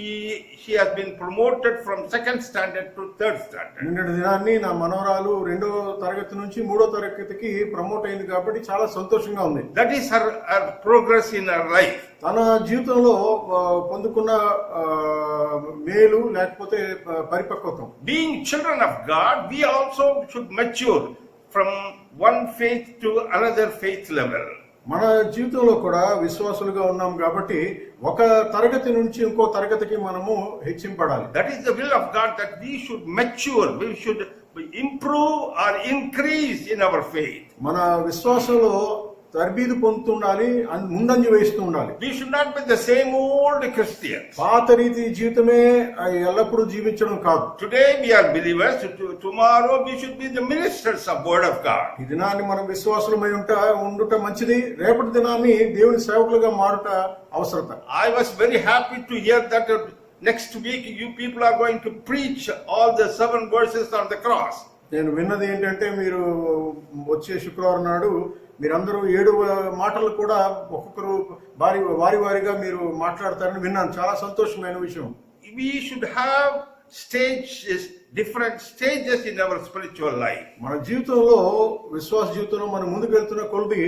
has been promoted from 2nd standard to 3rd standard. నిన్నటి దినాన్ని నా మనవరాలు 2వ తరగతి నుంచి 3వ తరగతికి ప్రమోట్ అయింది కాబట్టి చాలా సంతోషంగా ఉంది. That is her progress in her life. తన జీవితంలో పొందుకున్న మేలు లేకపోతే పరిపక్వతం. Being children of God, we also should mature from one faith to another faith level. మన జీవితంలో కూడా విశ్వాసులుగా ఉన్నాం కాబట్టి ఒక తరగతి నుంచి ఇంకో తరగతికి మనము హెచ్చింపడాలి. That is the will of God, that we should mature, we should improve or increase in our faith. మన విశ్వాసంలో తర్బీదు పొందుతుండాలి, ముందంజ వేస్తూ ఉండాలి. We should not be the same old Christians. పాత రీతి జీవితమే ఎల్లప్పుడూ జీవించడం కాదు. Today we are believers, tomorrow we should be the ministers of word of God. ఈ దినాన్ని మనం విశ్వాసులమై ఉండుట మంచిది, రేపటి దినాన్ని దేవుని సేవకులుగా మారుట అవసరత. I was very happy to hear that next week you people are going to preach all the 7 verses on the cross. నేను విన్నది ఏంటంటే మీరు వచ్చే శుక్రవారం నాడు మీరందరూ 7 మాటలు కూడా ఒక్కొక్కరు వారిగా మీరు మాట్లాడతారని విన్నాను. చాలా సంతోషమైన విషయం. We should have different stages in our spiritual life. మన జీవితంలో, విశ్వాస జీవితంలో మనం ముందుకు వెళ్తున్న కొలది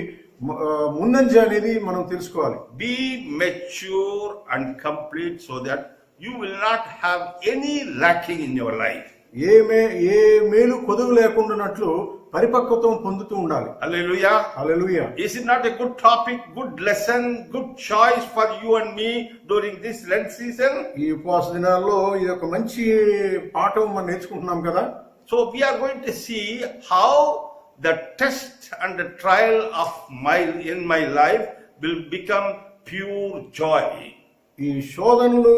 ముందంజ అనేది మనం తెలుసుకోవాలి. Be mature and complete so that you will not have any lacking in your life. ఏ మేలు కొదువు లేకుండానట్లు పరిపక్వతం పొందుతూ ఉండాలి. Hallelujah. Hallelujah. Is it not a good topic, good lesson, good choice for you and me during this Lent season? ఈ ఉపవాస దినాల్లో ఇది ఒక మంచి పాఠం మనం నేర్చుకుంటున్నాం కదా. So we are going to see how the test and the trial of in my life will become pure joy. ఈ శోధనలు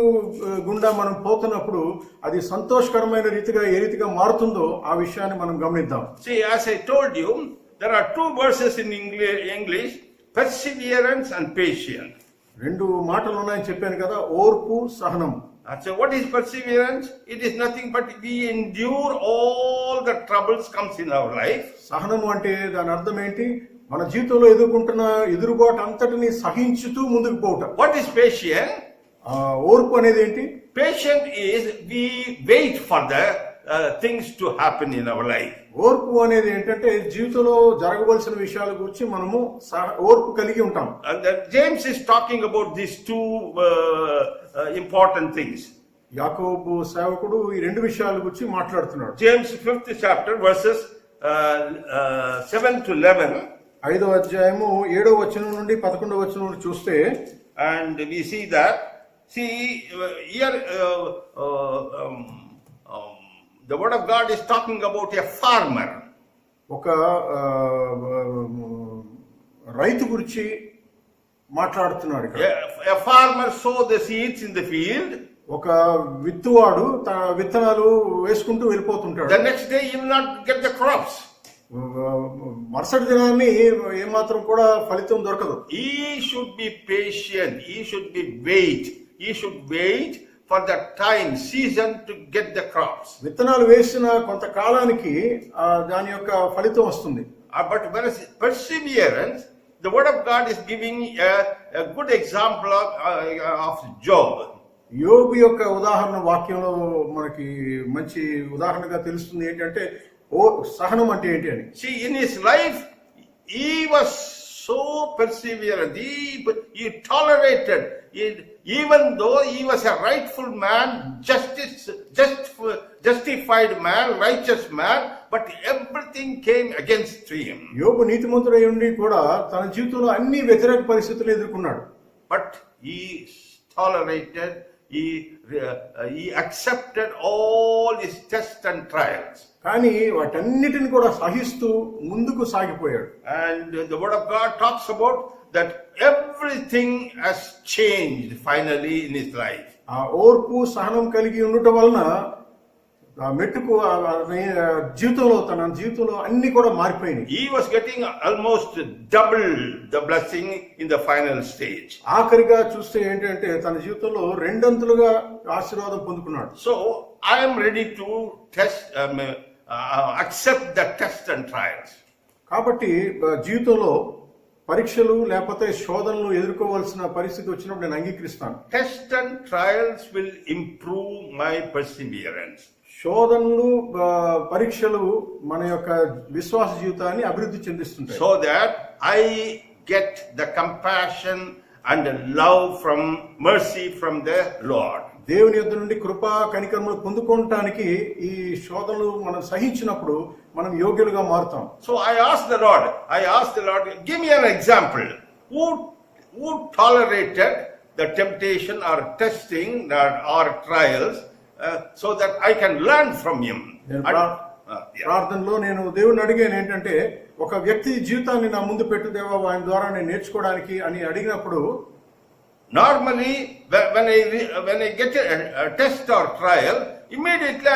గుండా మనం పోతున్నప్పుడు అది సంతోషకరమైన రీతిగా ఏ రీతిగా మారుతుందో ఆ విషయాన్ని మనం గమనిద్దాం. See, as I told you, there are 2 verses in English, perseverance and patience. రెండు మాటలు ఉన్నాయని చెప్పాను కదా, ఓర్పు సహనం. So what is perseverance? It is nothing but we endure all the troubles comes in our life. సహనము అంటే దాని అర్థం ఏంటి? మన జీవితంలో ఎదుర్కొంటున్న ఎదురుబాటు అంతటిని సహించుతూ ముందుకు పోవటం. What is patience? ఓర్పు అనేది ఏంటి? Patience is we wait for the things to happen in our life. ఓర్పు అనేది ఏంటంటే జీవితంలో జరగవలసిన విషయాల గురించి మనము ఓర్పు కలిగి ఉంటాం. And James is talking about these two important things. యాకోబు సేవకుడు ఈ రెండు విషయాల గురించి మాట్లాడుతున్నాడు. James 5th chapter verses 7 to 11. 5వ అధ్యాయము 7వ వచనం నుండి 11వ వచనం నుండి చూస్తే, And we see that, here the word of God is talking about a farmer. ఒక రైతు గురించి మాట్లాడుతున్నాడు ఇక్కడ. A farmer sow the seeds in the field. ఒక విత్తువాడు తన విత్తనాలు వేసుకుంటూ వెళ్ళిపోతుంటాడు. The next day he will not get the crops. మరుసటి దినాన్ని ఏమాత్రం కూడా ఫలితం దొరకదు. He should be patient. He should wait for the time, season to get the crops. విత్తనాలు వేసిన కొంతకాలానికి దాని యొక్క ఫలితం వస్తుంది. But perseverance, the word of God is giving a good example of Job. యోబు యొక్క ఉదాహరణ వాక్యంలో మనకి మంచి ఉదాహరణగా తెలుస్తుంది ఏంటంటే సహనం అంటే ఏంటి అని. See, in his life, he was so perseverant. He tolerated, even though he was a rightful man, justified man, righteous man, but everything came against him. యోబు నీతిమంతుడై ఉండి కూడా తన జీవితంలో అన్ని వ్యతిరేక పరిస్థితులు ఎదుర్కొన్నాడు. But he tolerated, he accepted all his tests and trials. కానీ వాటన్నిటిని కూడా సహిస్తూ ముందుకు సాగిపోయాడు. And the word of God talks about that everything has changed finally in his life. ఆ ఓర్పు సహనం కలిగి ఉండటం వలన మెట్టుకు తన జీవితంలో అన్ని కూడా మారిపోయినాయి. He was getting almost double the blessing in the final stage. ఆఖరిగా చూస్తే ఏంటంటే తన జీవితంలో రెండంతులుగా ఆశీర్వాదం పొందుకున్నాడు. So I am ready to accept the test and trials. కాబట్టి జీవితంలో పరీక్షలు లేకపోతే శోధనలు ఎదుర్కోవాల్సిన పరిస్థితి వచ్చినప్పుడు నేను అంగీకరిస్తాను. Test and trials will improve my perseverance. శోధనలు పరీక్షలు మన యొక్క విశ్వాస జీవితాన్ని అభివృద్ధి చెందిస్తుంటాయి. So that I get the compassion and the love from mercy from the Lord. దేవుని యొద్ద నుండి కృపా కనికరములు పొందుకోవటానికి ఈ శోధనలు మనం సహించినప్పుడు మనం యోగ్యులుగా మారుతాం. So I asked the Lord, give me an example. Who tolerated the temptation or testing or trials so that I can learn from him? ప్రార్థనలో నేను దేవుని అడిగాను ఏంటంటే, ఒక వ్యక్తి జీవితాన్ని నా ముందు పెట్టు దేవా, ఆయన ద్వారా నేను నేర్చుకోవడానికి అని అడిగినప్పుడు, normally when I get a test or trial, immediately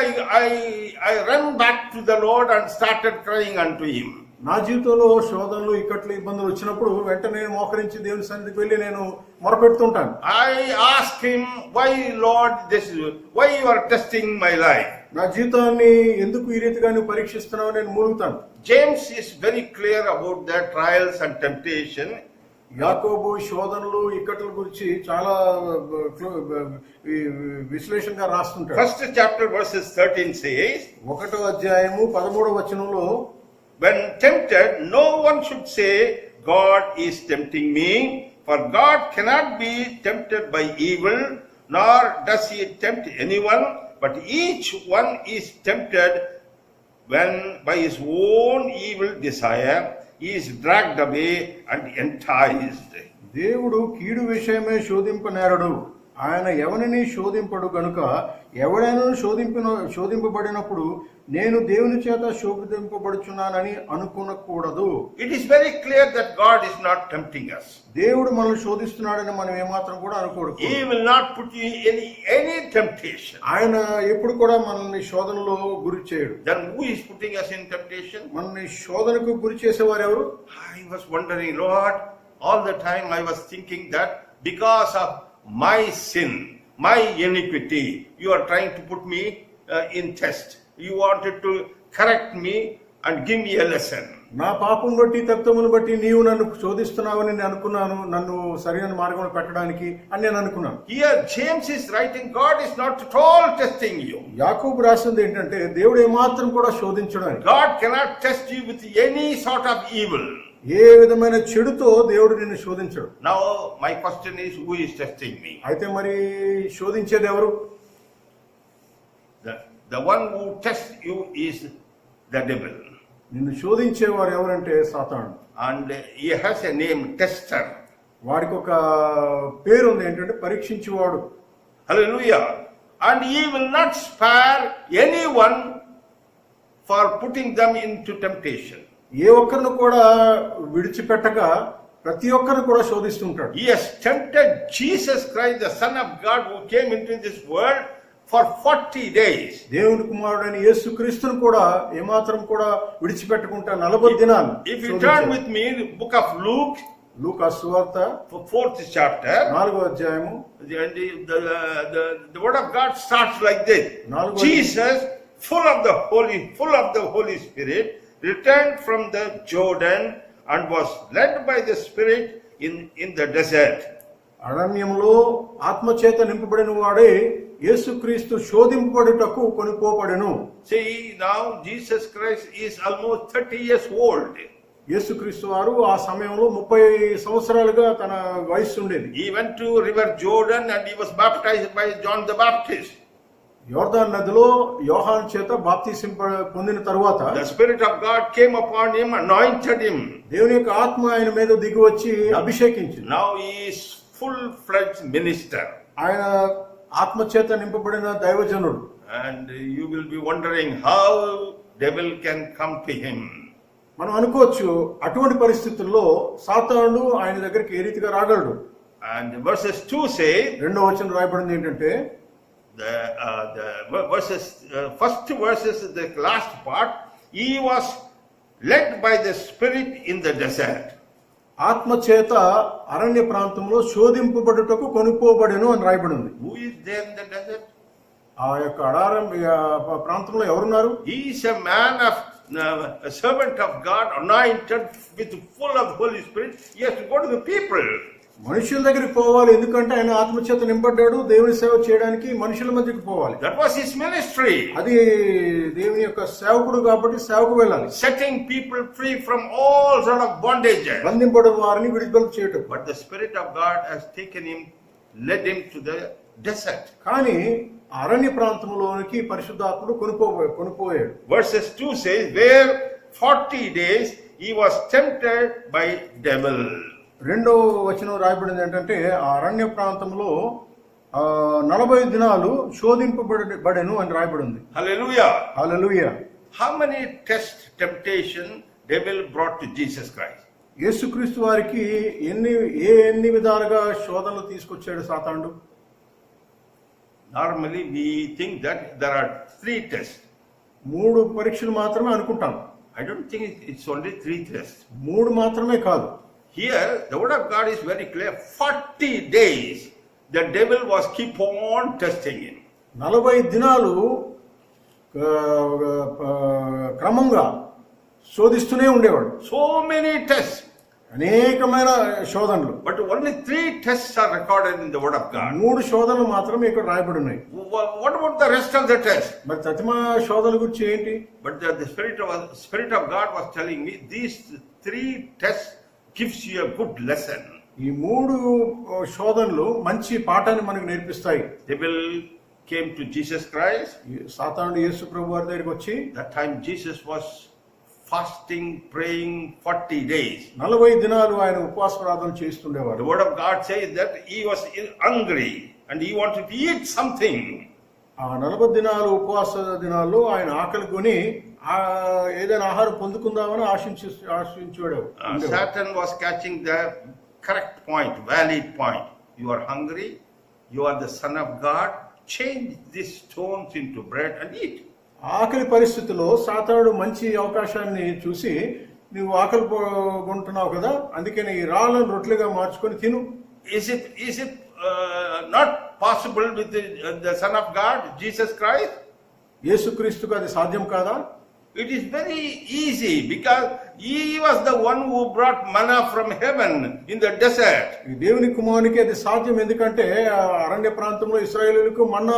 I run back to the Lord and started crying unto him. నా జీవితంలో శోధనలు ఇక్కట్లు ఇబ్బందులు వచ్చినప్పుడు వెంటనే మోకరించి దేవుని సన్నిధికి వెళ్ళి నేను మొరపెడుతుంటాను. I ask him, why Lord, why you are testing my life? నా జీవితాన్ని ఎందుకు ఈ రీతిగా నువ్వు పరీక్షిస్తున్నావు నేను మూలుగుతాను. James is very clear about the trials and temptation. యాకోబు శోధనలు ఇక్కట్ల గురించి చాలా విశ్లేషణగా రాస్తుంటాడు. First chapter verses 13 says, 1వ అధ్యాయము 13వ వచనంలో, when tempted, no one should say, God is tempting me, for God cannot be tempted by evil, nor does he tempt anyone, but each one is tempted when by his own evil desire he is dragged away and enticed. దేవుడు కీడు విషయమే శోధింపనేరడు, ఆయన ఎవరిని శోధింపడు గనుక ఎవడైనా శోధింపబడినప్పుడు నేను దేవుని చేత శోధింపబడుచున్నానని అనుకోనకూడదు. It is very clear that God is not tempting us. దేవుడు మనల్ని శోధిస్తున్నాడని మనం ఏమాత్రం కూడా అనుకోడు. He will not put you in any temptation. ఆయన ఎప్పుడు కూడా మనల్ని శోధనలో గురి చేయడు. Then who is putting us in temptation? మనల్ని శోధనకు గురి చేసేవారు ఎవరు? I was wondering, Lord, all the time I was thinking that because of my sin, my iniquity, you are trying to put me in test. You wanted to correct me and give me a lesson. నా పాపం బట్టి తప్పిదమును బట్టి నీవు నన్ను శోధిస్తున్నావని నేను అనుకున్నాను, నన్ను సరైన మార్గంలో పెట్టడానికి అని నేను అనుకున్నాను. Here James is writing, God is not at all testing you. యాకోబు రాసింది ఏంటంటే దేవుడు ఏమాత్రం కూడా శోధించడం. God cannot test you with any sort of evil. ఏ విధమైన చెడుతో దేవుడు నిన్ను శోధించడు. Now my question is, who is testing me? అయితే మరి శోధించేది ఎవరు? The one who tests you is the devil. నిన్ను శోధించేవారు ఎవరంటే సాతాను. And he has a name, tester. వాడికి ఒక పేరు ఉంది, ఏంటంటే పరీక్షించేవాడు. Hallelujah. And he will not spare anyone for putting them into temptation. ఏ ఒక్కరిని కూడా విడిచిపెట్టక ప్రతి ఒక్కరిని కూడా శోధిస్తుంటాడు. He has tempted Jesus Christ, the Son of God, who came into this world for 40 days. దేవుని కుమారుడైన యేసుక్రీస్తును కూడా ఏమాత్రం కూడా విడిచిపెట్టకుండా 40 దినాలు. If you turn with me the book of Luke, లూకా సువార్త 4th chapter, 4వ అధ్యాయము, the word of God starts like this. Jesus, full of the Holy Spirit, returned from the Jordan and was led by the Spirit in the desert. అరణ్యంలో ఆత్మచేత నింపబడిన వాడే యేసుక్రీస్తు శోధింపబడుటకు కొనిపోబడెను. See, now Jesus Christ is almost 30 years old. యేసుక్రీస్తు వారు ఆ సమయంలో 30 సంవత్సరాలుగా తన వయస్సు ఉండేది. He went to river Jordan and he was baptized by John the Baptist. యోర్దాను నదిలో యోహాను చేత బాప్తిసం పొందిన తరువాత The Spirit of God came upon him, anointed him. దేవుని యొక్క ఆత్మ ఆయన మీద దిగి వచ్చి అభిషేకించింది. Now he is full-fledged minister. ఆయన ఆత్మ చేత నింపబడిన దైవజనుడు. And you will be wondering how devil can come to him. మనం అనుకోవచ్చు అటువంటి పరిస్థితుల్లో సాతానుడు ఆయన దగ్గరికి ఏ రీతిగా రాగలడు. And verses 2 say, రెండో వచనం రాయబడింది ఏంటంటే, first verses, the last part, he was led by the Spirit in the desert. ఆత్మ చేత అరణ్య ప్రాంతంలో శోధింపబడుటకు కొనుక్కోబడెను అని రాయబడింది. Who is there in the desert? ఆ యొక్క అడారం ప్రాంతంలో ఎవరున్నారు? He is a man of a servant of God, anointed with full of the Holy Spirit. He has to go to the people. మనుషుల దగ్గరికి పోవాలి, ఎందుకంటే ఆయన ఆత్మచేత నింపడ్డాడు. దేవుని సేవ చేయడానికి మనుషుల మధ్యకి పోవాలి. That was his ministry. అది దేవుని యొక్క సేవకుడు కాబట్టి సేవకు వెళ్ళాలి. Setting people free from all sort of bondages. బంధింపబడిన వారిని విడుదల చేయటం. But the Spirit of God has taken him, led him to the desert. కానీ అరణ్య ప్రాంతంలోనికి పరిశుద్ధాత్ముడు కొనిపోయాడు. Verses 2 says, where 40 days he was tempted by devil. రెండో వచనం రాయబడింది ఏంటంటే, ఆ అరణ్య ప్రాంతంలో 40 దినాలు శోధింపబడెను అని రాయబడింది. Hallelujah. Hallelujah. How many test temptation devil brought to Jesus Christ? యేసుక్రీస్తు వారికి ఎన్ని విధాలుగా శోధనలు తీసుకొచ్చాడు సాతానుడు? Normally we think that there are 3 tests. 3 పరీక్షలు మాత్రమే అనుకుంటాం. I don't think it's only 3 tests. 3 మాత్రమే కాదు. Here the word of God is very clear. 40 days the devil was keep on testing him. 40 దినాలు క్రమంగా శోధిస్తూనే ఉండేవాడు. So many tests. అనేకమైన శోధనలు. But only 3 tests are recorded in the word of God. 3 శోధనలు మాత్రమే ఇక్కడ రాయబడి ఉన్నాయి. What about the rest of the tests? మరి తతిమా శోధనల గురించి ఏంటి? But the Spirit of God was telling me these 3 tests gives you a good lesson. ఈ 3 శోధనలు మంచి పాఠాన్ని మనకు నేర్పిస్తాయి. Devil came to Jesus Christ. సాతానుడు యేసు ప్రభు వారి దగ్గరికి వచ్చి, That time Jesus was fasting, praying 40 days. 40 దినాలు ఆయన ఉపవాస ప్రార్థన చేస్తుండేవాడు. The word of God says that he was hungry and he wanted to eat something. ఆ 40 దినాలు ఉపవాస దినాల్లో ఆయన ఆకలి కొని ఏదైనా ఆహారం పొందుకుందామని ఆశించాడు. Satan was catching the correct point, valid point. You are hungry, you are the Son of God, change these stones into bread and eat. ఆకలి పరిస్థితిలో సాతానుడు మంచి అవకాశాన్ని చూసి, నువ్వు ఆకలి కొంటున్నావు కదా, అందుకని ఈ రాళ్ళను రొట్టెలుగా మార్చుకొని తిను. Is it not possible with the Son of God, Jesus Christ? యేసుక్రీస్తుకు అది సాధ్యం కాదా? It is very easy because he was the one who brought manna from heaven in the desert. ఈ దేవుని కుమారునికి అది సాధ్యం, ఎందుకంటే అరణ్య ప్రాంతంలో ఇశ్రాయేలీయులకు మన్నా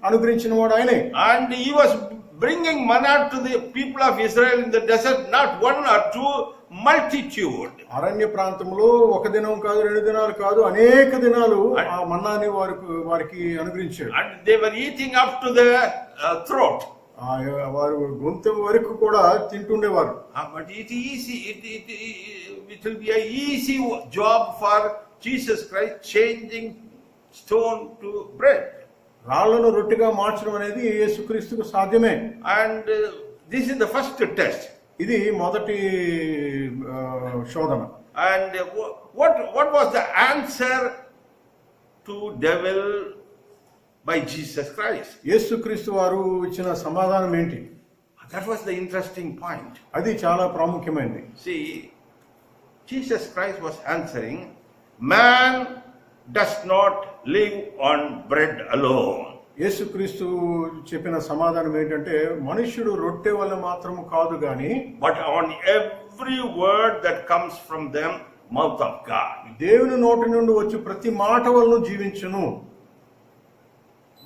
అనుగ్రహించిన వాడు ఆయనే. And he was bringing manna to the people of Israel in the desert, not one or two, multitude. అరణ్య ప్రాంతంలో ఒక దినం కాదు, 2 దినాలు కాదు, అనేక దినాలు ఆ మన్నాని వారికి అనుగ్రహించాడు. And they were eating up to the throat. వారు గొంతు వరకు కూడా తింటుండేవారు. But it will be an easy job for Jesus Christ changing stone to bread. రాళ్లను రొట్టెగా మార్చడం అనేది యేసుక్రీస్తుకు సాధ్యమే. And this is the first test. ఇది మొదటి శోధన. And what was the answer to devil by Jesus Christ? యేసుక్రీస్తు వారు ఇచ్చిన సమాధానం ఏంటి? That was the interesting point. అది చాలా ప్రాముఖ్యమైనది. See, Jesus Christ was answering, man does not live on bread alone. యేసుక్రీస్తు చెప్పిన సమాధానం ఏంటంటే, మనుష్యుడు రొట్టె వల్ల మాత్రము కాదు గాని, but on every word that comes from the mouth of God. దేవుని నోటి నుండి వచ్చి ప్రతి మాట వలన జీవించును.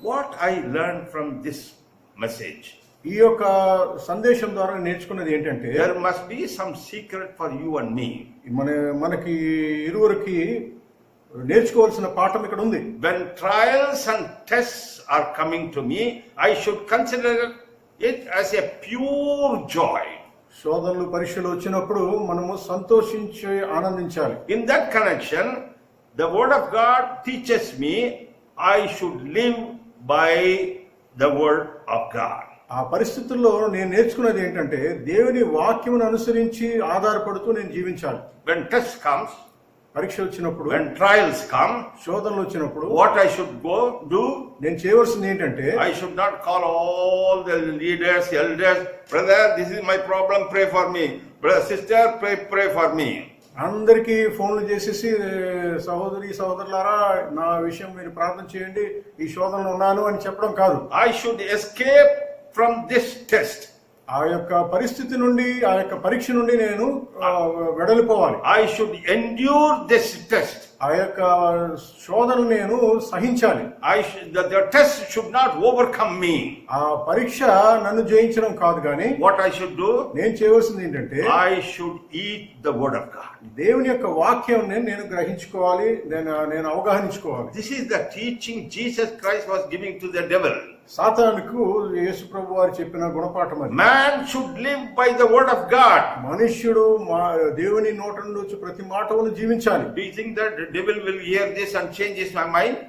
What I learned from this message, ఈ యొక్క సందేశం ద్వారా నేర్చుకున్నది ఏంటంటే, there must be some secret for you and me. మనకి ఇరువురికి నేర్చుకోవాల్సిన పాఠం ఇక్కడ ఉంది. When trials and tests are coming to me, I should consider it as a pure joy. శోధనలు పరీక్షలు వచ్చినప్పుడు మనము సంతోషించి ఆనందించాలి. In that connection, the word of God teaches me I should live by the word of God. ఆ పరిస్థితుల్లో నేను నేర్చుకున్నది ఏంటంటే, దేవుని వాక్యమును అనుసరించి ఆధారపడుతూ నేను జీవించాలి. When test comes, పరీక్ష వచ్చినప్పుడు, when trials come, శోధనలు వచ్చినప్పుడు what I should do? నేను చేయవలసింది ఏంటంటే, I should not call all the leaders, elders, brother, this is my problem, pray for me. Brother, sister, pray for me. అందరికీ ఫోన్లు చేసేసి, సహోదరులారా నా విషయం మీరు ప్రార్థన చేయండి, ఈ శోధనలో ఉన్నాను అని చెప్పడం కాదు. I should escape from this test. ఆ యొక్క పరిస్థితి నుండి, ఆ యొక్క పరీక్ష నుండి నేను వెడలిపోవాలి. I should endure this test. ఆ యొక్క శోధనను నేను సహించాలి. The test should not overcome me. ఆ పరీక్ష నన్ను జయించడం కాదు కానీ, What I should do? నేను చేయవలసింది ఏంటంటే, I should eat the word of God. దేవుని యొక్క వాక్యం నేను గ్రహించుకోవాలి, నేను అవగాహించుకోవాలి. This is the teaching Jesus Christ was giving to the devil. సాతానుకు యేసు ప్రభు వారు చెప్పిన గుణపాఠం అది. Man should live by the word of God. మనుష్యుడు దేవుని నోట నుండి వచ్చి ప్రతి మాటను జీవించాలి. Do you think that the devil will hear this and change his mind?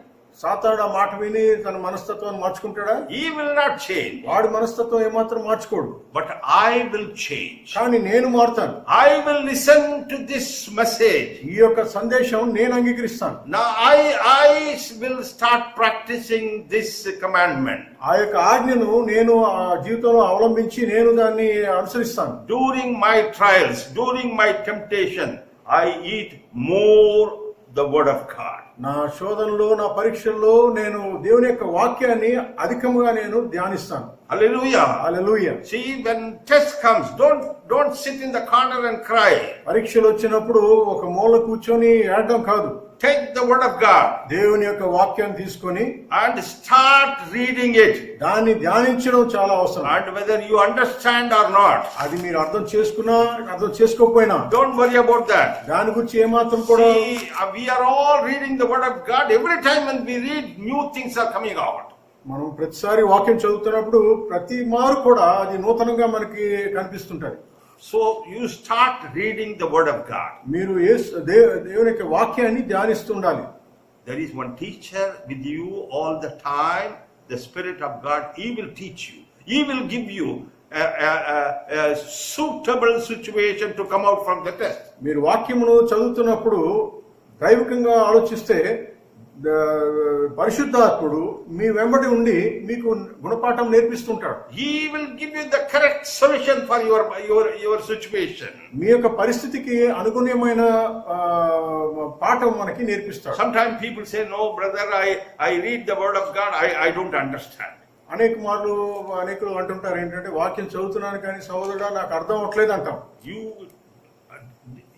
సాతానుడు ఆ మాట విని తన మనస్తత్వాన్ని మార్చుకుంటాడా? He will not change. వాడి మనస్తత్వం ఏమాత్రం మార్చుకోడు. But I will change. కానీ నేను మారుతాను. I will listen to this message. ఈ యొక్క సందేశం నేను అంగీకరిస్తాను. Now I will start practicing this commandment. ఆ యొక్క ఆజ్ఞను నేను ఆ జీవితంలో అవలంబించి నేను దాన్ని అనుసరిస్తాను. During my trials, during my temptation, I eat more the word of God. నా శోధనలో, నా పరీక్షల్లో నేను దేవుని యొక్క వాక్యాన్ని అధికంగా నేను ధ్యానిస్తాను. Hallelujah. Hallelujah. See, when test comes, don't sit in the corner and cry. పరీక్షలు వచ్చినప్పుడు ఒక మూల కూర్చొని ఏడడం కాదు. Take the word of God దేవుని యొక్క వాక్యాన్ని తీసుకొని and start reading it. దాన్ని ధ్యానించడం చాలా అవసరం. And whether you understand or not, అది మీరు అర్థం చేసుకున్నా అర్థం చేసుకోకపోయినా don't worry about that. దాని గురించి ఏమాత్రం కూడా, See, we are all reading the word of God. Every time when we read, new things are coming out. మనం ప్రతిసారి వాక్యం చదువుతున్నప్పుడు ప్రతి మారు కూడా అది నూతనంగా మనకి కనిపిస్తుంటది. So you start reading the word of God. మీరు దేవుని యొక్క వాక్యాన్ని ధ్యానిస్తుండాలి. There is one teacher with you all the time, the Spirit of God. He will teach you. He will give you a suitable situation to come out from the test. మీరు వాక్యమును చదువుతున్నప్పుడు దైవికంగా ఆలోచిస్తే పరిశుద్ధాత్ముడు మీ వెంబడి ఉండి మీకు గుణపాఠం నేర్పిస్తుంటాడు. He will give you the correct solution for your situation. మీ యొక్క పరిస్థితికి అనుగుణ్యమైన పాఠం మనకి నేర్పిస్తాడు. Sometimes people say, no brother, I read the word of God, I don't understand. అనేకులు అంటుంటారు ఏంటంటే వాక్యం చదువుతున్నాను కానీ సహోదరుడా నాకు అర్థం అవట్లేదు అంటాం.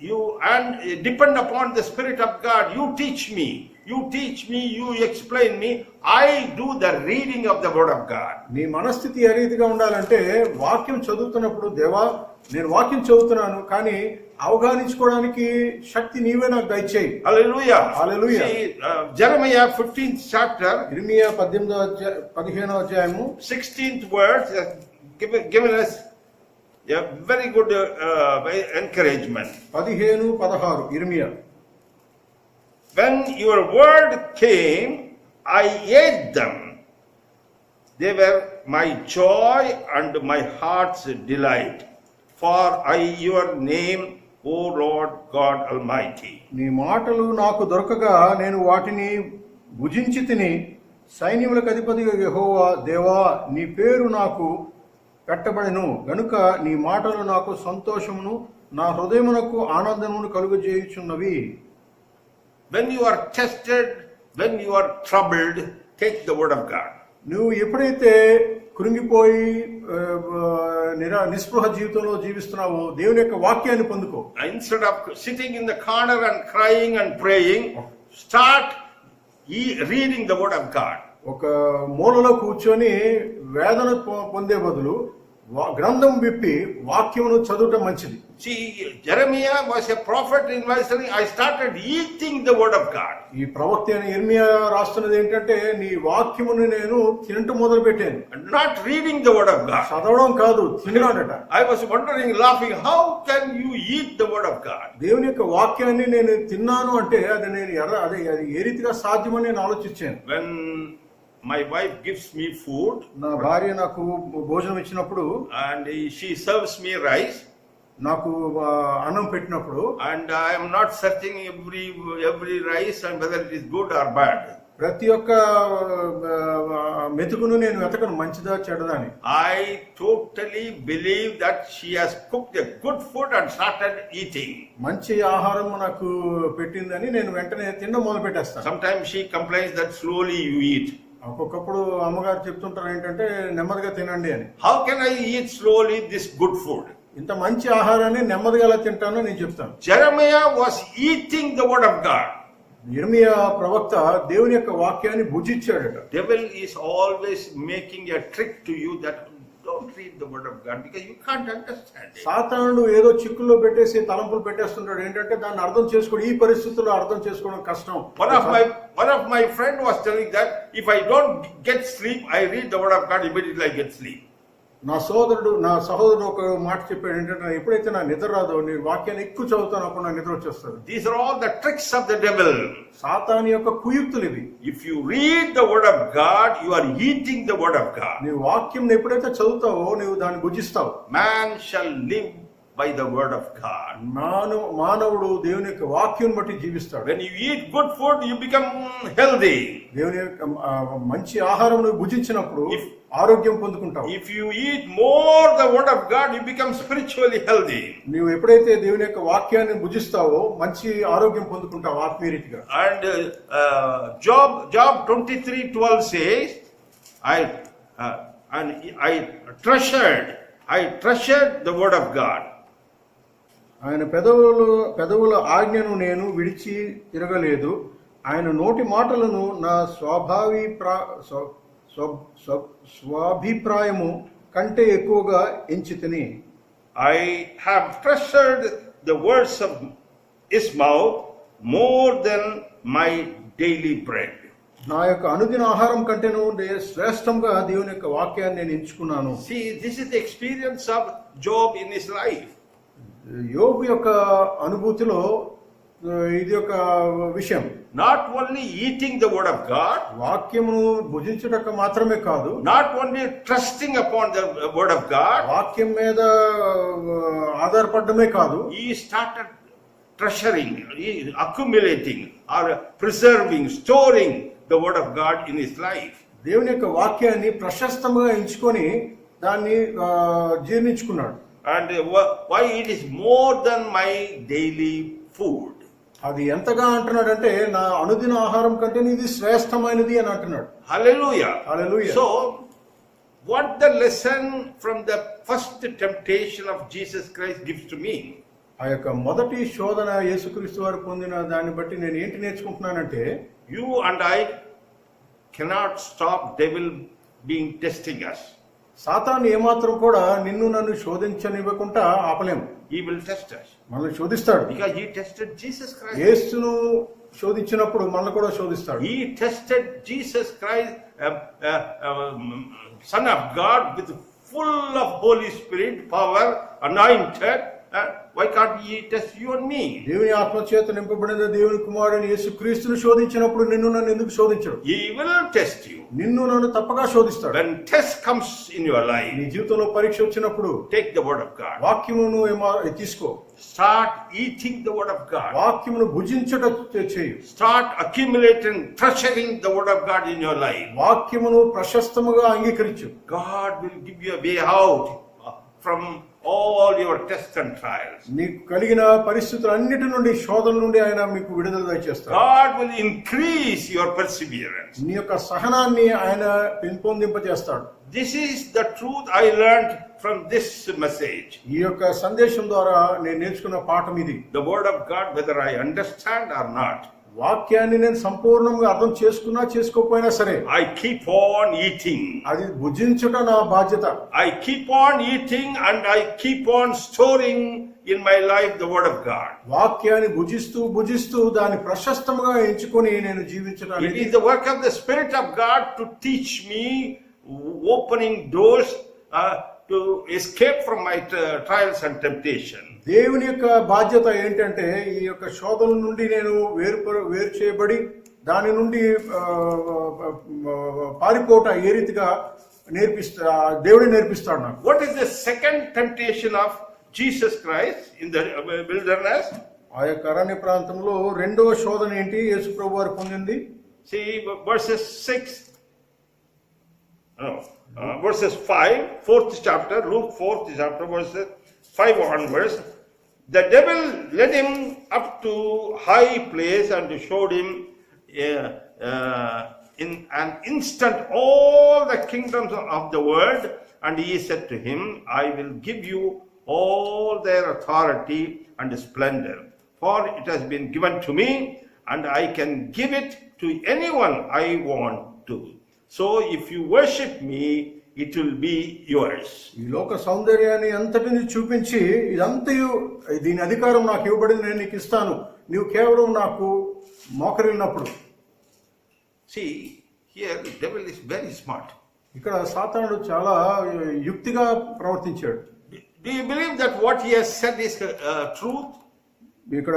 You and depend upon the Spirit of God. You teach me, you explain me. I do the reading of the word of God. నీ మనస్థితి ఏ రీతిగా ఉండాలంటే వాక్యం చదువుతున్నప్పుడు దేవా నేను వాక్యం చదువుతున్నాను కానీ అవగానించుకోవడానికి శక్తి నీవే నాకు దయచేయి. Hallelujah. Hallelujah. See, Jeremiah 15th chapter, ఇర్మియా 15వ అధ్యాయము 16th verse given us a very good encouragement. 15-16 ఇర్మియా. When your word came, I ate them. They were my joy and my heart's delight. For your name, O Lord God Almighty. నీ మాటలు నాకు దొరకగా నేను వాటిని భుజించి తిని సైన్యములకు అధిపతి యెహోవా దేవా నీ పేరు నాకు పెట్టబడెను గనుక నీ మాటలు నాకు సంతోషమును నా హృదయమునకు ఆనందమును కలుగజేయుచున్నవి. When you are tested, when you are troubled, take the word of God. నువ్వు ఎప్పుడైతే కృంగిపోయి నిస్పృహ జీవితంలో జీవిస్తున్నావో దేవుని యొక్క వాక్యాన్ని పొందుకో. Instead of sitting in the corner and crying and praying, start reading the word of God. ఒక మూలలో కూర్చొని వేదన పొందే బదులు గ్రంథం విప్పి వాక్యమును చదవటం మంచిది. See, Jeremiah was a prophet in Israel. I started eating the word of God. ఈ ప్రవక్త అయిన ఇర్మియా రాస్తున్నది ఏంటంటే నీ వాక్యమును నేను తినటం మొదలు పెట్టాను. Not reading the word of God. చదవడం కాదు తినడాడట. I was wondering, laughing, how can you eat the word of God? దేవుని యొక్క వాక్యాన్ని నేను తిన్నాను అంటే అది నేను అది ఏ రీతిగా సాధ్యమని నేను ఆలోచించాను. When my wife gives me food, నా భార్య నాకు భోజనం ఇచ్చినప్పుడు and she serves me rice, నాకు అన్నం పెట్టినప్పుడు, and I am not searching every rice and whether it is good or bad. ప్రతి ఒక్క మెతుకును నేను వెతకను మంచిదా చెడ్డదా అని. I totally believe that she has cooked a good food and started eating. మంచి ఆహారం నాకు పెట్టిందని నేను వెంటనే తినడం మొదలు పెట్టేస్తాను. Sometimes she complains that slowly you eat. ఒక్కొక్కప్పుడు అమ్మగారు చెప్తుంటారు ఏంటంటే నెమ్మదిగా తినండి అని. How can I eat slowly this good food? ఇంత మంచి ఆహారాన్ని నెమ్మదిగా ఎలా తింటానో నేను చెప్తాను. Jeremiah was eating the word of God. ఇర్మియా ప్రవక్త దేవుని యొక్క వాక్యాన్ని భుజించాడట. Devil is always making a trick to you that don't read the word of God because you can't understand it. సాతానుడు ఏదో చిక్కుల్లో పెట్టేసి తలంపులు పెట్టేస్తుంటాడు ఏంటంటే దాన్ని అర్థం చేసుకోవడం ఈ పరిస్థితుల్లో అర్థం చేసుకోవడం కష్టం. One of my friend was telling that if I don't get sleep, I read the word of God, immediately I get sleep. నా సహోదరుడు ఒక మాట చెప్పాడు ఏంటంటే ఎప్పుడైతే నా నిద్ర రాదో నేను వాక్యాన్ని ఎక్కువ చదువుతాను అప్పుడు నా నిద్ర వచ్చేస్తుంది. These are all the tricks of the devil. సాతాను యొక్క కుయుక్తులు ఇవి. If you read the word of God, you are eating the word of God. నీ వాక్యం ఎప్పుడైతే చదువుతావో నువ్వు దాన్ని భుజిస్తావు. Man shall live by the word of God. మానవుడు దేవుని యొక్క వాక్యం బట్టి జీవిస్తాడు. When you eat good food, you become healthy. దేవుని యొక్క మంచి ఆహారం నువ్వు భుజించినప్పుడు ఆరోగ్యం పొందుకుంటావు. If you eat more the word of God, you become spiritually healthy. నీవు ఎప్పుడైతే దేవుని యొక్క వాక్యాన్ని భుజిస్తావో మంచి ఆరోగ్యం పొందుకుంటావు ఆత్మీయ రీతిగా. And Job 23:12 says, I treasured the word of God. ఆయన పెదవుల ఆజ్ఞను నేను విడిచి తిరగలేదు. ఆయన నోటి మాటలను నా స్వాభిప్రాయము కంటే ఎక్కువగా ఎంచితిని. I have treasured the words of his mouth more than my daily bread. నా యొక్క అనుదిన ఆహారం కంటేను శ్రేష్టంగా దేవుని యొక్క వాక్యాన్ని నేను ఎంచుకున్నాను. See, this is the experience of Job in his life. యోబు యొక్క అనుభూతిలో ఇది ఒక విషయం. Not only eating the word of God, వాక్యమును భుజించుటకు మాత్రమే కాదు, not only trusting upon the word of God, వాక్యం మీద ఆధారపడమే కాదు, he started treasuring, accumulating. or preserving, storing the word of God in his life. దేవుని యొక్క వాక్యాన్ని ప్రశస్తముగా ఎంచుకొని దాన్ని జీర్ణించుకున్నాడు. And why it is more than my daily food. అది ఎంతగా అంటున్నాడంటే నా అనుదిన ఆహారం కంటే ఇది శ్రేష్టమైనది అని అంటున్నాడు. Hallelujah. Hallelujah. So, what the lesson from the first temptation of Jesus Christ gives to me? ఆ యొక్క మొదటి శోధన యేసుక్రీస్తు వారు పొందిన దాన్ని బట్టి నేను ఏంటి నేర్చుకుంటున్నానంటే, You and I cannot stop devil being testing us. సాతాను ఏమాత్రం కూడా నిన్ను నన్ను శోధించనివ్వకుండా ఆపలేము. He will test us. మనల్ని శోధిస్తాడు. Because he tested Jesus Christ. యేసును శోధించినప్పుడు మనల్ని కూడా శోధిస్తాడు. He tested Jesus Christ, Son of God, with full of Holy Spirit, power, anointed. Why can't he test you and me? దేవుని ఆత్మచేత నింపబడిన దేవుని కుమారుని యేసుక్రీస్తును శోధించినప్పుడు నిన్ను నన్ను ఎందుకు శోధించడు? He will test you. నిన్ను నన్ను తప్పగా శోధిస్తాడు. When test comes in your life, నీ జీవితంలో పరీక్ష వచ్చినప్పుడు take the word of God. వాక్యమును తీసుకో. Start eating the word of God. వాక్యమును భుజించుట చేయు. Start accumulating, treasuring the word of God in your life. వాక్యమును ప్రశస్తముగా అంగీకరించు. God will give you a way out from all your tests and trials. నీకు కలిగిన పరిస్థితులన్నిటి నుండి, శోధన నుండి ఆయన మీకు విడుదల దయచేస్తాడు. God will increase your perseverance. నీ యొక్క సహనాన్ని ఆయన పెంపొందింపజేస్తాడు. This is the truth I learned from this message. ఈ యొక్క సందేశం ద్వారా నేను నేర్చుకున్న పాఠం ఇది. The word of God, whether I understand or not, వాక్యాన్ని నేను సంపూర్ణంగా అర్థం చేసుకున్నా చేసుకోకపోయినా సరే, I keep on eating. అది భుజించుట నా బాధ్యత. I keep on eating and I keep on storing in my life the word of God. వాక్యాన్ని భుజిస్తూ దాన్ని ప్రశస్తముగా ఎంచుకొని నేను It జీవించడానికి is the work of the Spirit of God to teach me, opening doors to escape from my trials and temptation. దేవుని యొక్క బాధ్యత ఏంటంటే ఈ యొక్క శోధన నుండి నేను వేరు చేయబడి దాని నుండి పారిపోట ఏ రీతిగా దేవుడే నేర్పిస్తాడు నాకు. What is the second temptation of Jesus Christ in the wilderness? ఆ యొక్క అరణ్య ప్రాంతంలో రెండవ శోధన ఏంటి యేసు ప్రభు వారు పొందింది? See verses 5, 4th chapter, Luke 4th chapter, verses 5 onwards. The devil led him up to high place and showed him in an instant all the kingdoms of the world, and he said to him, I will give you all their authority and splendor, for it has been given to me, and I can give it to anyone I want to. So if you worship me, it will be yours. ఈ లోక సౌందర్యాన్ని అంతటిని చూపించి ఇదంతయు దీని అధికారం నాకు ఇవ్వబడింది, నేను నీకు ఇస్తాను, నీవు కేవలం నాకు మోకరిల్లినప్పుడు. See, here the devil is very smart. ఇక్కడ సాతానుడు చాలా యుక్తిగా ప్రవర్తించాడు. Do you believe that what he has said is truth? ఇక్కడ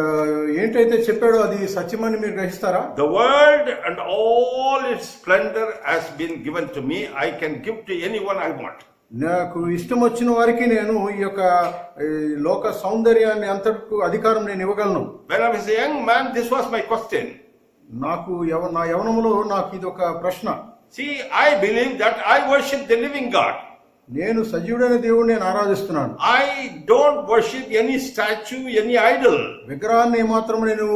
ఏంటైతే చెప్పాడో అది సత్యమని మీరు గ్రహిస్తారా? The world and all its splendor has been given to me. I can give to anyone I want. నాకు ఇష్టం వచ్చిన వారికి నేను ఈ యొక్క లోక సౌందర్యాన్ని అంతటికు అధికారం నేను ఇవ్వగలను. When I was a young man, this was my question. నాకు నా యవ్వనములో నాకు ఇది ఒక ప్రశ్న. See, I believe that I worship the living God. నేను సజీవుడైన దేవుడిని నేను ఆరాధిస్తున్నాను. I don't worship any statue, any idol. విగ్రహాన్ని మాత్రం నేను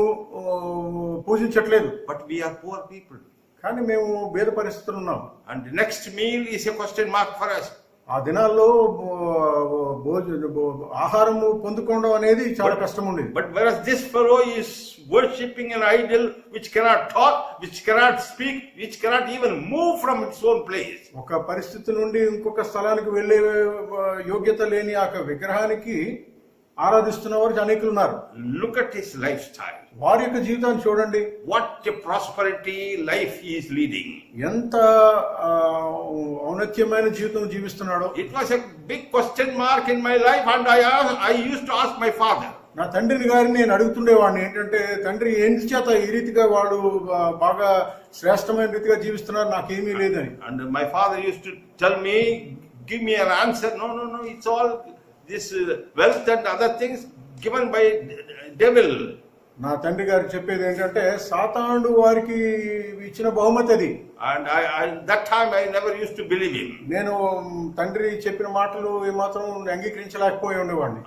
పూజించట్లేదు. But we are poor people. కానీ మేము పేద పరిస్థితులు ఉన్నాం. And the next meal is a question mark for us. ఆ దినాల్లో ఆహారము పొందుకోవడం అనేది చాలా కష్టం ఉండేది. But whereas this fellow is worshipping an idol which cannot talk, which cannot speak, which cannot even move from its own place. ఒక పరిస్థితి నుండి ఇంకొక స్థలానికి వెళ్ళే యోగ్యత లేని ఆ విగ్రహానికి ఆరాధిస్తున్న వారు అనేకులు ఉన్నారు. Look at his lifestyle. వారి యొక్క జీవితాన్ని చూడండి. What a prosperity life he is leading. ఎంత ఔన్నత్యమైన జీవితం జీవిస్తున్నాడో. It was a big question mark in my life, and I used to ask my father. నా తండ్రిని గారిని నేను అడుగుతుండేవాడిని, ఏంటంటే తండ్రి ఏంటి చేత ఈ రీతిగా వాడు బాగా శ్రేష్టమైన రీతిగా జీవిస్తున్నారు, నాకేమీ లేదని. And my father used to tell me, give me an answer. No, it's all this wealth and other things given by devil. నా తండ్రి గారు చెప్పేది ఏంటంటే సాతానుడు వారికి ఇచ్చిన బహుమతి అది. And that time I never used to believe him. నేను తండ్రి చెప్పిన మాటలు ఏమాత్రం అంగీకరించలేకపోయి ఉండేవాడిని.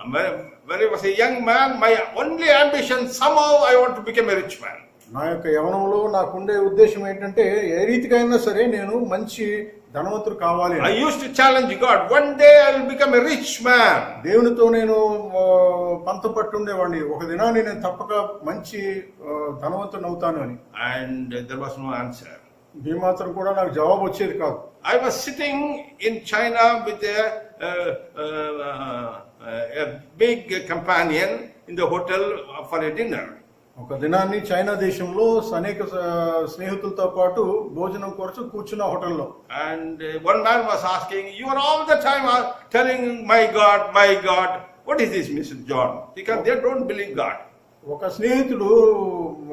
When I was a young man, my only ambition, somehow I want to become a rich man. నా యొక్క యవ్వనంలో నాకుండే ఉద్దేశం ఏంటంటే ఏ రీతిగా అయినా సరే నేను మంచి ధనవంతుడు కావాలి. I used to challenge God. One day I will become a rich man. దేవునితో నేను పంతం పట్టుండేవాడిని, ఒక దినాన్ని నేను తప్పక మంచి ధనవంతుడు అవుతాను అని. And there was no answer. ఏమాత్రం కూడా నాకు జవాబు వచ్చేది కాదు. I was sitting in China with a big companion in the hotel for a dinner. ఒక దినాన్ని చైనా దేశంలో అనేక స్నేహితులతో పాటు భోజనం కొరకు కూర్చున్న హోటల్లో. And one man was asking, you are all the time telling my God, what is this, Mr. John? Because they don't believe God. ఒక స్నేహితుడు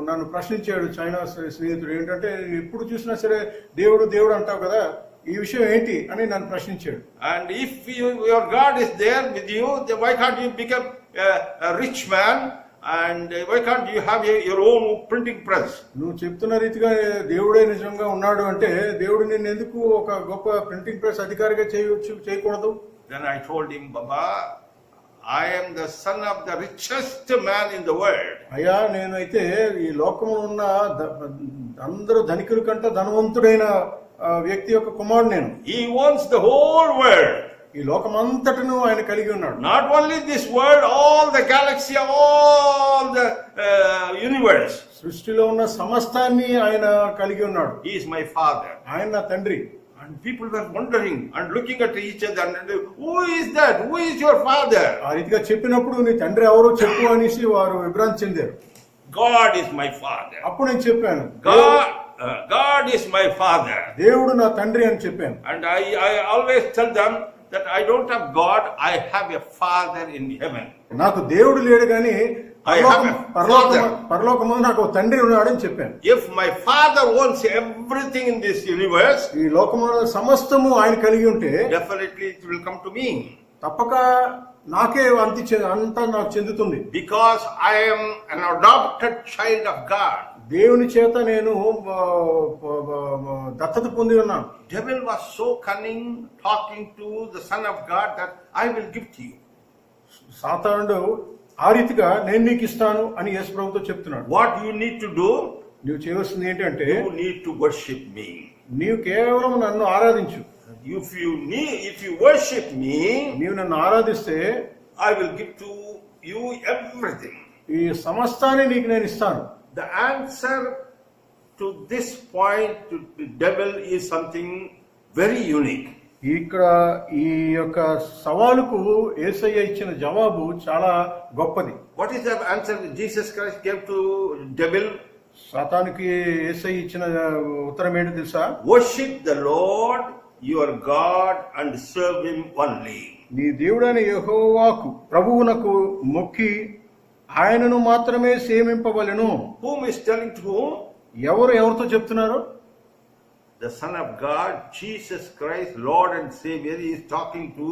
నన్ను ప్రశ్నించాడు, చైనా స్నేహితుడు, ఏంటంటే ఎప్పుడు చూసినా సరే దేవుడు దేవుడు అంటావు కదా, ఈ విషయం ఏంటి అని నన్ను ప్రశ్నించాడు. And if your God is there with you, then why can't you become a rich man? And why can't you have your own printing press? నువ్వు చెప్తున్న రీతిగా దేవుడే నిజంగా ఉన్నాడు అంటే దేవుడు నిన్ను ఎందుకు ఒక గొప్ప ప్రింటింగ్ ప్రెస్ అధికారిగా చేయకూడదు? Then I told him, Baba, I am the son of the richest man in the world. అయ్యా, నేనైతే ఈ లోకంలో ఉన్న అందరూ ధనికుల కంటే ధనవంతుడైన వ్యక్తి యొక్క కుమారుడు నేను. He owns the whole world. ఈ లోకమంతటను ఆయన కలిగి ఉన్నాడు. Not only this world, all the galaxy, all the universe. సృష్టిలో ఉన్న సమస్తాన్ని ఆయన కలిగి ఉన్నాడు. He is my father. ఆయన నా తండ్రి. And people were wondering and looking at each other and who is that? Who is your father? ఆ రీతిగా చెప్పినప్పుడు నీ తండ్రి ఎవరో చెప్పు అనేసి వారు విభ్రాంతి చెందారు. God is my father. అప్పుడు నేను చెప్పాను, God is my father. దేవుడు నా తండ్రి అని చెప్పాను. And I always tell them that I don't have God, I have a father in heaven. నాకు దేవుడు లేడు కానీ I have a father. పరలోకమందు నాకు ఒక తండ్రి ఉన్నాడని చెప్పాను. If my father owns everything in this universe, ఈ లోకంలో సమస్తము ఆయన కలిగి ఉంటే definitely it will come to me. తప్పక నాకే అంతా నాకు చెందుతుంది. Because I am an adopted child of God. దేవుని చేత నేను దత్తత పొంది ఉన్నాను. Devil was so cunning talking to the Son of God that I will give to you. సాతానుడు ఆ రీతిగా నేను నీకు ఇస్తాను అని యేసు ప్రభువుతో చెప్తున్నాడు. What you need to do? నువ్వు చేయవలసింది ఏంటంటే You need to worship me. నీవు కేవలం నన్ను ఆరాధించు. If you worship me, నీవు నన్ను ఆరాధిస్తే I will give to you everything. ఈ సమస్తాన్ని నీకు నేను ఇస్తాను. The answer to this point to the devil is something very unique. ఇక్కడ ఈ యొక్క సవాలుకు యేసయ్య ఇచ్చిన జవాబు చాలా గొప్పది. What is the answer Jesus Christ gave to devil? సాతానుకి యేసయ్య ఇచ్చిన ఉత్తరం ఏంటో తెలుసా? Worship the Lord your God and serve him only. నీ దేవుడైన యెహోవాకు ప్రభువునకు మొక్కి ఆయనను మాత్రమే సేవింపవలెను. Whom is telling to whom? ఎవరితో చెప్తున్నారు? The Son of God, Jesus Christ, Lord and Savior, is talking to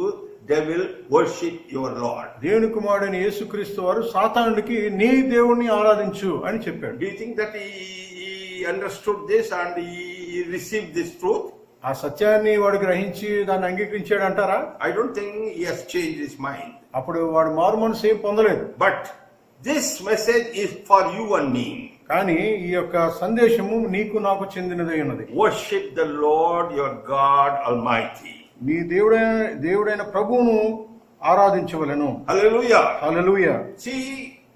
devil, worship your Lord. దేవుని కుమారుడైన యేసుక్రీస్తు వారు సాతానుడికి నీ దేవుణ్ణి ఆరాధించు అని చెప్పాడు. Do you think that he understood this and he received this truth? ఆ సత్యాన్ని వాడు గ్రహించి దాన్ని అంగీకరించాడు అంటారా? I don't think he has changed his mind. అప్పుడు వాడు మారు మనసు ఏం పొందలేదు. But this message is for you and me. కానీ ఈ యొక్క సందేశము నీకు నాకు చెందినదై ఉన్నది. Worship the Lord your God Almighty. నీ దేవుడైన ప్రభువును ఆరాధించవలెను. Hallelujah. Hallelujah. See,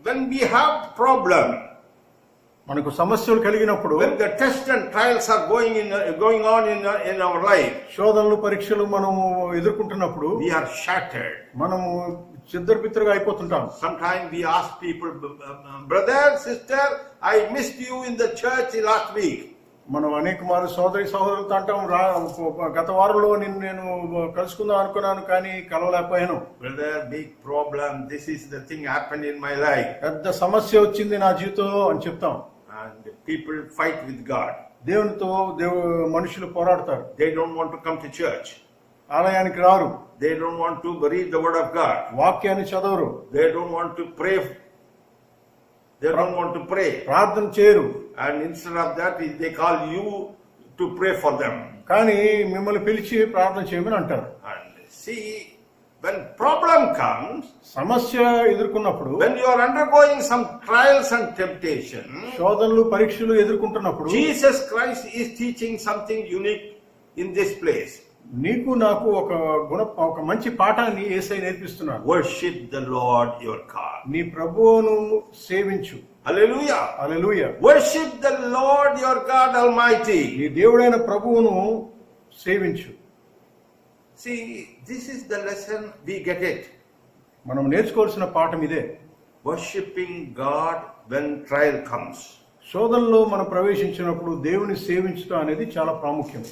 when we have problem, మనకు సమస్యలు కలిగినప్పుడు, when the tests and trials are going on in our life, శోధనలు పరీక్షలు మనము ఎదుర్కొంటున్నప్పుడు we are shattered. మనము చిద్దరపిత్తరుగా అయిపోతుంటాం. Sometimes we ask people, brother, sister, I missed you in the church last week. మనం అనేక మారు సోదరులతో అంటాం, గత వారంలో నేను కలుసుకుందాం అనుకున్నాను కానీ కలవలేకపోయాను. Brother, big problem, this is the thing happened in my life. పెద్ద సమస్య వచ్చింది నా జీవితంలో అని చెప్తాం. And people fight with God. దేవునితో మనుషులు పోరాడతారు. They don't want to come to church. ఆలయానికి రారు. They don't want to read the word of God. వాక్యాన్ని చదవరు. They don't want to pray. They don't want to pray. ప్రార్థన చేయరు. And instead of that, they call you to pray for them. కానీ మిమ్మల్ని పిలిచి ప్రార్థన చేయమని అంటారు. And see, when problem comes, సమస్య ఎదుర్కొన్నప్పుడు, when you are undergoing some trials and temptation, శోధనలు పరీక్షలు ఎదుర్కొంటున్నప్పుడు, Jesus Christ is teaching something unique in this place. నీకు నాకు ఒక మంచి పాఠాన్ని యేసయ్య నేర్పిస్తున్నాడు. Worship the Lord your God. నీ ప్రభువును సేవించు. Hallelujah. Hallelujah. Worship the Lord your God Almighty. నీ దేవుడైన ప్రభువును సేవించు. See, this is the lesson, we get it. మనం నేర్చుకోవాల్సిన పాఠం ఇదే. Worshipping God when trial comes. శోధనలో మనం ప్రవేశించినప్పుడు దేవుని సేవించడం అనేది చాలా ప్రాముఖ్యం.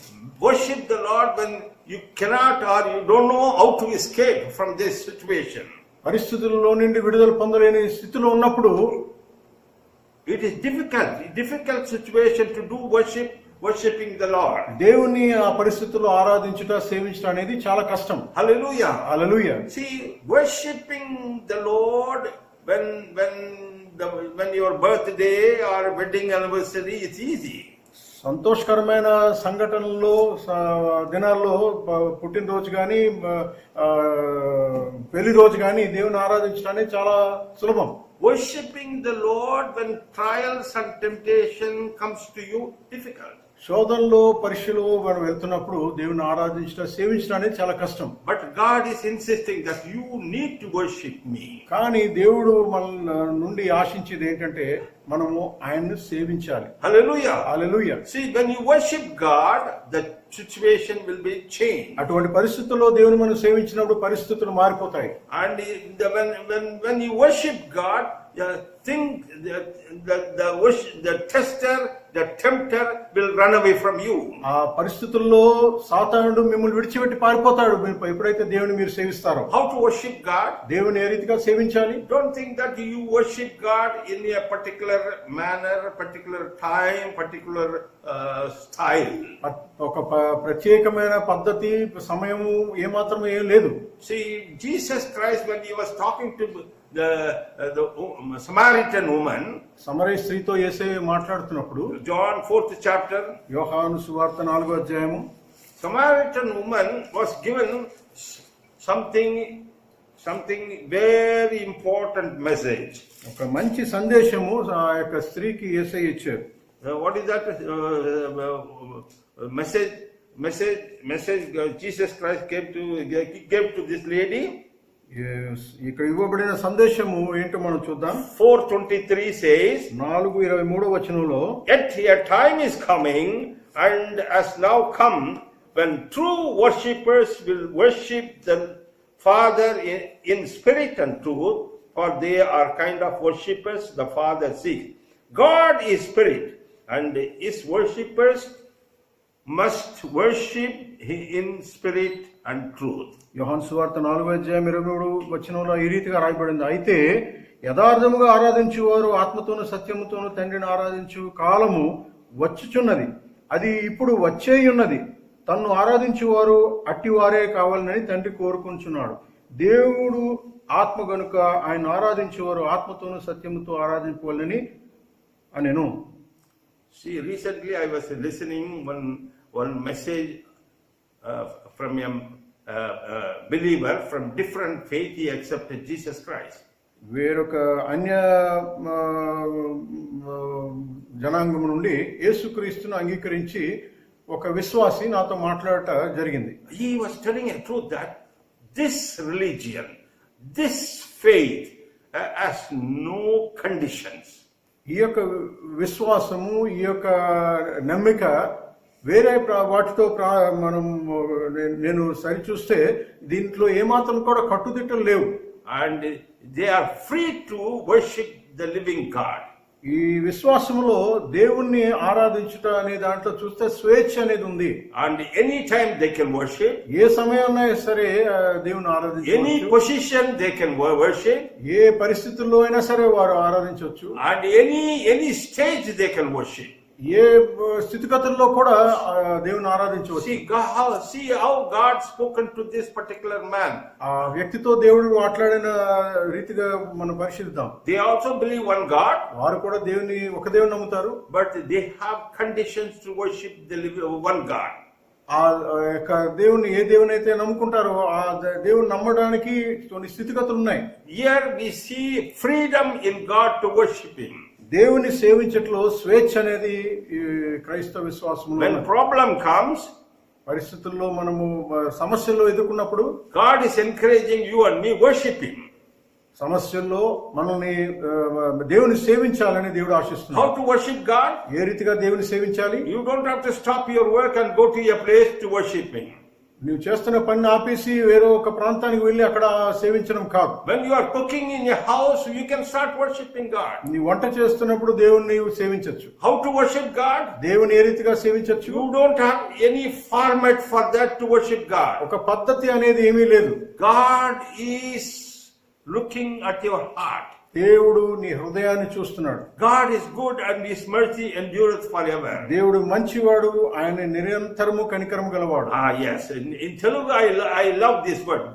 Worship the Lord when you cannot or you don't know how to escape from this situation. పరిస్థితుల్లో నుండి విడుదల పొందలేని స్థితిలో ఉన్నప్పుడు, It is difficult situation to do worshiping the Lord. దేవుని ఆ పరిస్థితుల్లో ఆరాధించుట, సేవించడం అనేది చాలా కష్టం. Hallelujah. Hallelujah. See, worshiping the Lord when your birthday or wedding anniversary is easy. సంతోషకరమైన సంఘటనల్లో, దినాల్లో, పుట్టినరోజు కానీ, పెళ్లి రోజు కానీ దేవుని ఆరాధించడానికి చాలా సులభం. Worshipping the Lord when trials and temptation comes to you, difficult. శోధనలో, పరీక్షలో మనం వెళ్తున్నప్పుడు దేవుని ఆరాధించడం, సేవించడం అనేది చాలా కష్టం. But God is insisting that you need to worship me. కానీ దేవుడు మన నుండి ఆశించేది ఏంటంటే మనము ఆయన్ను సేవించాలి. Hallelujah. Hallelujah. See, when you worship God, the situation will be changed. అటువంటి పరిస్థితుల్లో దేవుని మనం సేవించినప్పుడు పరిస్థితులు మారిపోతాయి. And when you worship God, the tester, the tempter will run away from you. ఆ పరిస్థితుల్లో సాతానుడు మిమ్మల్ని విడిచిపెట్టి పారిపోతాడు ఎప్పుడైతే దేవుని మీరు సేవిస్తారో. How to worship God? దేవుని ఏ రీతిగా సేవించాలి? Don't think that you worship God in a particular manner, particular time, particular style. ఒక ప్రత్యేకమైన పద్ధతి, సమయము ఏమాత్రం ఏం లేదు. See, Jesus Christ, when he was talking to the Samaritan woman, సమరయ స్త్రీతో యేసయ్య మాట్లాడుతున్నప్పుడు, John 4th chapter, యోహాను సువార్త 4వ అధ్యాయము, Samaritan woman was given something very important message. ఒక మంచి సందేశము ఆ యొక్క స్త్రీకి యేసయ్య ఇచ్చారు. What is that message Jesus Christ gave to this lady? ఇక్కడ ఇవ్వబడిన సందేశము ఏంటో మనం చూద్దాం. 4:23 says, 4:23 వచనంలో, Yet a time is coming and has now come when true worshippers will worship the Father in spirit and truth, for they are kind of worshippers the Father seeks. God is spirit, and his worshippers must worship in spirit and truth. యోహాను సువార్త 4:23 వచనంలో ఈ రీతిగా రాయబడింది. అయితే యథార్థముగా ఆరాధించువారు ఆత్మతోను సత్యముతోను తండ్రిని ఆరాధించు కాలము వచ్చుచున్నది, అది ఇప్పుడు వచ్చేయున్నది. తన్ను ఆరాధించువారు అట్టివారే కావాలని తండ్రి కోరుకుంటున్నాడు. దేవుడు ఆత్మ గనుక ఆయన ఆరాధించేవారు ఆత్మతోను సత్యముతో ఆరాధించవాలని అనెను. See, recently I was listening one message from a believer from different faith. He accepted Jesus Christ. వేరొక అన్య జనాంగం నుండి యేసుక్రీస్తును అంగీకరించి ఒక విశ్వాసి నాతో మాట్లాడట జరిగింది. He was telling a truth that this religion, this faith has no conditions. ఈ యొక్క విశ్వాసము, ఈ యొక్క నమ్మిక వేరే వాటితో నేను సరిచూస్తే దీంట్లో ఏమాత్రం కూడా కట్టుదిట్టలు లేవు. And they are free to worship the living God. ఈ విశ్వాసములో దేవుణ్ణి ఆరాధించుట అనే దాంట్లో చూస్తే స్వేచ్ఛ అనేది ఉంది. And any time they can worship. ఏ సమయంలో సరే దేవుని ఆరాధించవచ్చు. Any position they can worship. ఏ పరిస్థితుల్లో అయినా సరే వారు ఆరాధించవచ్చు. And any stage they can worship. ఏ స్థితిగతుల్లో కూడా దేవుని ఆరాధించవచ్చు. See how God spoken to this particular man. ఆ వ్యక్తితో దేవుడు మాట్లాడిన రీతిగా మనం పరిశీలిద్దాం. They also believe one God. వారు కూడా ఒక దేవుని నమ్ముతారు. But they have conditions to worship the one God. ఆ యొక్క దేవుని ఏ దేవుని అయితే నమ్ముకుంటారో ఆ దేవుని నమ్మడానికి కొన్ని స్థితిగతులు ఉన్నాయి. Here we see freedom in God to worship Him. దేవుని సేవించట్లో స్వేచ్ఛ అనేది క్రైస్తవ విశ్వాసంలో. When problem comes, పరిస్థితుల్లో మనము సమస్యల్లో ఎదుర్కొన్నప్పుడు God is encouraging you and me worship Him. సమస్యల్లో మనల్ని దేవుని సేవించాలని దేవుడు ఆశిస్తున్నాడు. How to worship God? ఏ రీతిగా దేవుని సేవించాలి? You don't have to stop your work and go to a place to worship Him. నువ్వు చేస్తున్న పని ఆపేసి వేరే ఒక ప్రాంతానికి వెళ్ళి అక్కడ సేవించడం కాదు. When you are cooking in your house, you can start worshiping God. నీ వంట చేస్తున్నప్పుడు దేవుని నీవు సేవించొచ్చు. How to worship God? దేవుని ఏ రీతిగా సేవించొచ్చు? You don't have any format for that to worship God. ఒక పద్ధతి అనేది ఏమీ లేదు. God is looking at your heart. దేవుడు నీ హృదయాన్ని చూస్తున్నాడు. God is good and His mercy endureth forever. దేవుడు మంచివాడు, ఆయన నిరంతరము కనికరము గలవాడు. Yes. In Telugu, I love this word.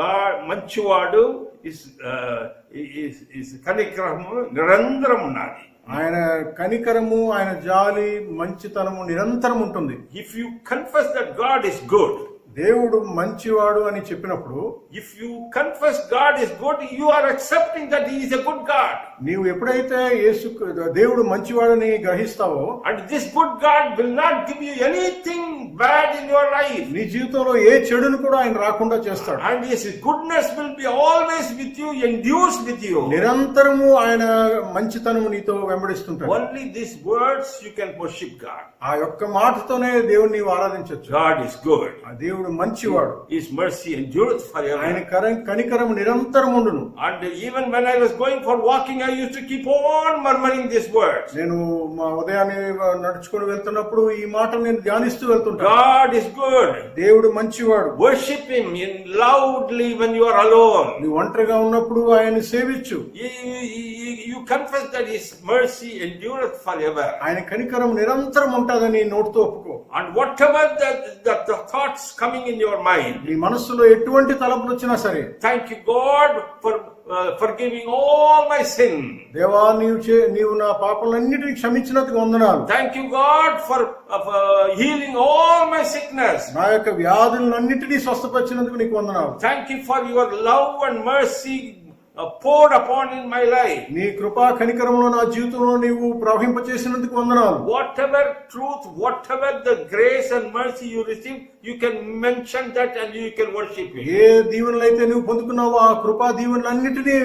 God మంచివాడు is కనికరము నిరంతరం ఉన్నది. ఆయన కనికరము, ఆయన జాలి, మంచితనము నిరంతరం ఉంటుంది. If you confess that God is good, దేవుడు మంచివాడు అని చెప్పినప్పుడు, if you confess God is good, you are accepting that He is a good God. నీవు ఎప్పుడైతే దేవుడు మంచివాడని గ్రహిస్తావో, and this good God will not give you anything bad in your life. నీ జీవితంలో ఏ చెడును కూడా ఆయన రాకుండా చేస్తాడు. and His goodness will be always with you, endures with you. నిరంతరము ఆయన మంచితనము నీతో వెంబడిస్తుంటాడు. Only these words you can worship God. ఆ యొక్క మాటతోనే దేవుని నీవు ఆరాధించవచ్చు. God is good. ఆ దేవుడు మంచివాడు. His mercy endures forever. ఆయన కనికరము నిరంతరం ఉండును. and even when I was going for walking, I used to keep on murmuring these words. నేను మా ఉదయాన్నే నడుచుకొని వెళ్తున్నప్పుడు ఈ మాటలు నేను ధ్యానిస్తూ వెళ్తుంటాను. God is good. దేవుడు మంచివాడు. Worship Him in loudly when you are alone. నీవు ఒంటరిగా ఉన్నప్పుడు ఆయన్ని సేవించు. You confess that His mercy endureth forever. ఆయన కనికరం నిరంతరం ఉంటుందని నోటితో ఒప్పుకో. and whatever the thoughts coming in your mind, నీ మనస్సులో ఎటువంటి తలంపులు వచ్చినా సరే, thank you God for forgiving all my sin. దేవా నీవు నా పాపలన్నిటిని క్షమించినందుకు వందనాలు. thank you God for healing all my sickness. నా యొక్క వ్యాధులన్నిటినీ స్వస్థపరిచినందుకు నీకు వందనాలు. thank you for your love and mercy poured upon in my life. నీ కృపా కనికరములో నా జీవితంలో నీవు ప్రవహింపచేసినందుకు వందనాలు. whatever truth, whatever the grace and mercy you receive, you can mention that and you can worship Him. ఏ దీవెనలైతే నువ్వు పొందుకున్నావో ఆ కృపా దీవెనలన్నిటినీ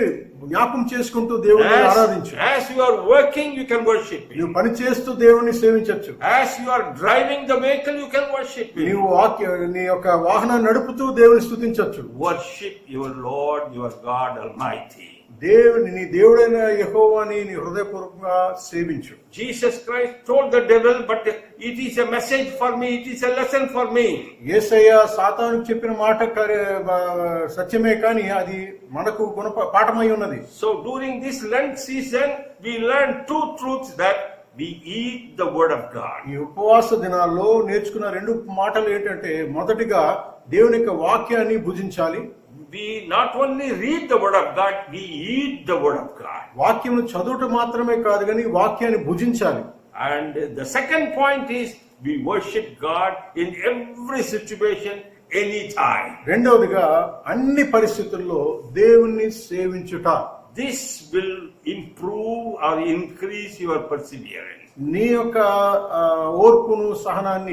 జ్ఞాపకం చేసుకుంటూ దేవుని ఆరాధించు. as you are working, you can worship Him. నువ్వు పని చేస్తూ దేవుని సేవించవచ్చు. as you are driving the vehicle, you can worship Him. నీవు నీ యొక్క వాహనాన్ని నడుపుతూ దేవుని స్తుతించవచ్చు. worship your Lord, your God Almighty. నీ దేవుడైన యెహోవాని నీ హృదయపూర్వకంగా సేవించు. Jesus Christ told the devil, but it is a message for me, it is a lesson for me. యేసయ్య సాతానుకు చెప్పిన మాట సత్యమే, కానీ అది మనకు పాఠమై ఉన్నది. so during this Lent season, we learn two truths, that we eat the word of God. ఈ ఉపవాస దినాల్లో నేర్చుకున్న రెండు మాటలు ఏంటంటే, మొదటిగా దేవుని యొక్క వాక్యాన్ని భుజించాలి. we not only read the word of God, we eat the word of God. వాక్యమును చదువుట మాత్రమే కాదు, కానీ వాక్యాన్ని భుజించాలి. and the second point is we worship God in every situation, anytime. రెండవదిగా అన్ని పరిస్థితుల్లో దేవుణ్ణి సేవించుట. this will improve or increase your perseverance. నీ యొక్క ఓర్పును సహనాన్ని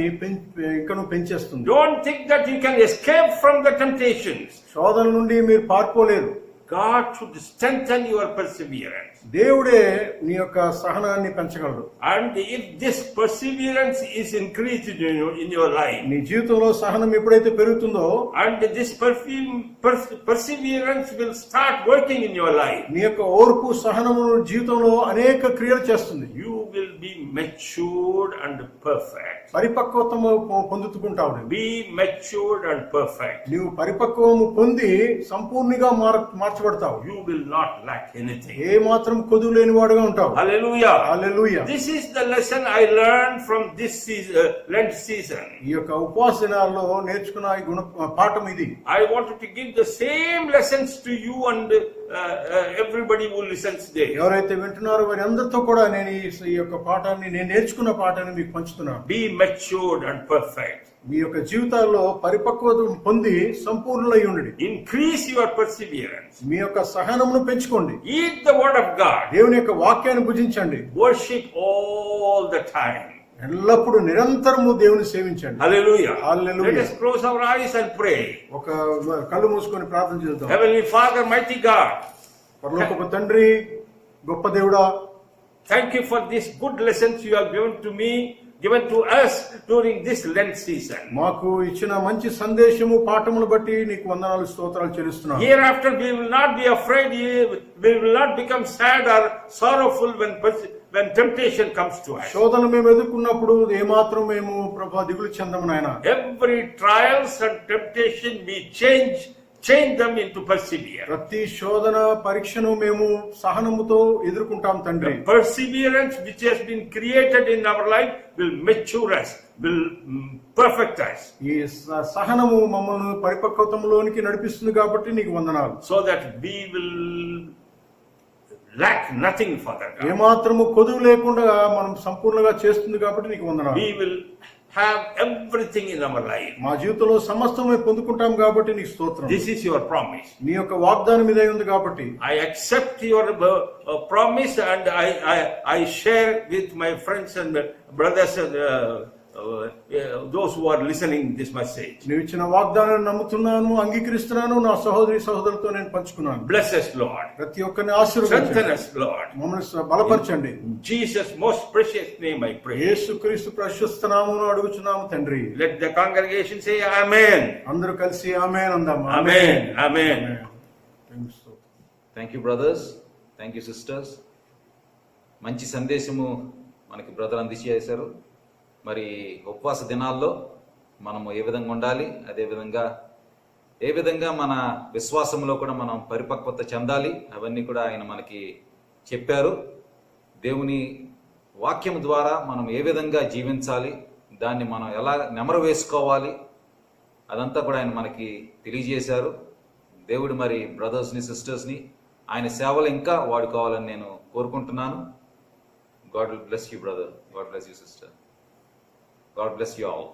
ఇంకను పెంచేస్తుంది. don't think that you can escape from the temptations. శోధన నుండి మీరు పారిపోలేరు. God should strengthen your perseverance. దేవుడే నీ యొక్క సహనాన్ని పెంచగలడు. and if this perseverance is increased in your life, నీ జీవితంలో సహనం ఎప్పుడైతే పెరుగుతుందో, and this perseverance will start working in your life, నీ యొక్క ఓర్పు సహనము జీవితంలో అనేక క్రియలు చేస్తుంది. you will be matured and perfect. పరిపక్వతము పొందుతుంటావు నువ్వు. Be matured and perfect. నీవు పరిపక్వము పొంది సంపూర్ణంగా మార్చబడతావు. You will not lack anything. ఏ మాత్రం కొదువు లేని వాడుగా ఉంటావు. Hallelujah. Hallelujah. This is the lesson I learned from this season, Lent season. ఈ యొక్క ఉపవాస దినాల్లో నేర్చుకున్న ఈ పాఠం ఇది. I wanted to give the same lessons to you and everybody who listens there. ఎవరైతే వింటున్నారో వారి అందరితో కూడా నేను ఈ యొక్క పాఠాన్ని, నేను నేర్చుకున్న పాఠాన్ని మీకు పంచుతున్నాను. Be matured and perfect. మీ యొక్క జీవితాల్లో పరిపక్వత పొంది సంపూర్ణులై ఉండండి. Increase your perseverance. మీ యొక్క సహనమును పెంచుకోండి. Eat the word of God. దేవుని యొక్క వాక్యాన్ని భుజించండి. Worship all the time. ఎల్లప్పుడూ నిరంతరము దేవుని సేవించండి. Hallelujah. Hallelujah. Let us close our eyes and pray. ఒక కళ్ళు మూసుకొని ప్రార్థన చేద్దాం. Heavenly Father, mighty God, పరలోకపు తండ్రి, గొప్ప దేవుడా, thank you for these good lessons you have given to us during this Lent season. మాకు ఇచ్చిన మంచి సందేశము పాఠమును బట్టి నీకు వందనాలు స్తోత్రాలు చెల్లిస్తున్నాను. Hereafter we will not be afraid, we will not become sad or sorrowful when temptation comes to us. శోధన మేము ఎదుర్కొన్నప్పుడు ఏమాత్రం మేము ప్రభా దిగులు చెందము నాయన. Every trials and temptation we change them into perseverance. ప్రతి శోధన పరీక్షను మేము సహనముతో ఎదుర్కొంటాం తండ్రి. The perseverance which has been created in our life will mature us, will perfect us. ఈ సహనము మమ్మల్ని పరిపక్వతలోనికి నడిపిస్తుంది కాబట్టి నీకు వందనాలు. So that we will lack nothing, Father God. ఏమాత్రము కొదువు లేకుండా మనం సంపూర్ణంగా చేస్తుంది కాబట్టి నీకు వందనాలు. We will have everything in our life. మా జీవితంలో సమస్తమే పొందుకుంటాం కాబట్టి నీకు స్తోత్రం. This is your promise. నీ యొక్క వాగ్దానం ఇదే ఉంది కాబట్టి I accept your promise and I share with my friends and brothers and those who are listening this message. నీవు ఇచ్చిన వాగ్దానాన్ని నమ్ముతున్నాను, అంగీకరిస్తున్నాను. నా సహోదరి సహోదరులతో నేను పంచుకున్నాను. Bless us, Lord. ప్రతి ఒక్కరిని Strengthen ఆశీర్వదించండి. us, Lord. మమ్మల్ని బలపరచండి. In Jesus' most precious name I pray. యేసుక్రీస్తు ప్రశస్త నామమున అడుగుచున్నాము తండ్రి. Let the congregation say Amen. అందరూ కలిసి ఆమేన్ అందాం. Amen. Amen. Thank you brothers, thank you sisters. మంచి సందేశము మనకి బ్రదర్ అందజేశారు. మరి ఉపవాస దినాల్లో మనము ఏ విధంగా ఉండాలి, అదేవిధంగా ఏ విధంగా మన విశ్వాసంలో కూడా మనం పరిపక్వత చెందాలి, అవన్నీ కూడా ఆయన మనకి చెప్పారు. దేవుని వాక్యం ద్వారా మనం ఏ విధంగా జీవించాలి, దాన్ని మనం ఎలా నెమరు వేసుకోవాలి, అదంతా కూడా ఆయన మనకి తెలియజేశారు. దేవుడు మరి బ్రదర్స్ని సిస్టర్స్ని ఆయన సేవలు ఇంకా వాడుకోవాలని నేను కోరుకుంటున్నాను. God will bless you, brother. God bless you, sister. God bless you all.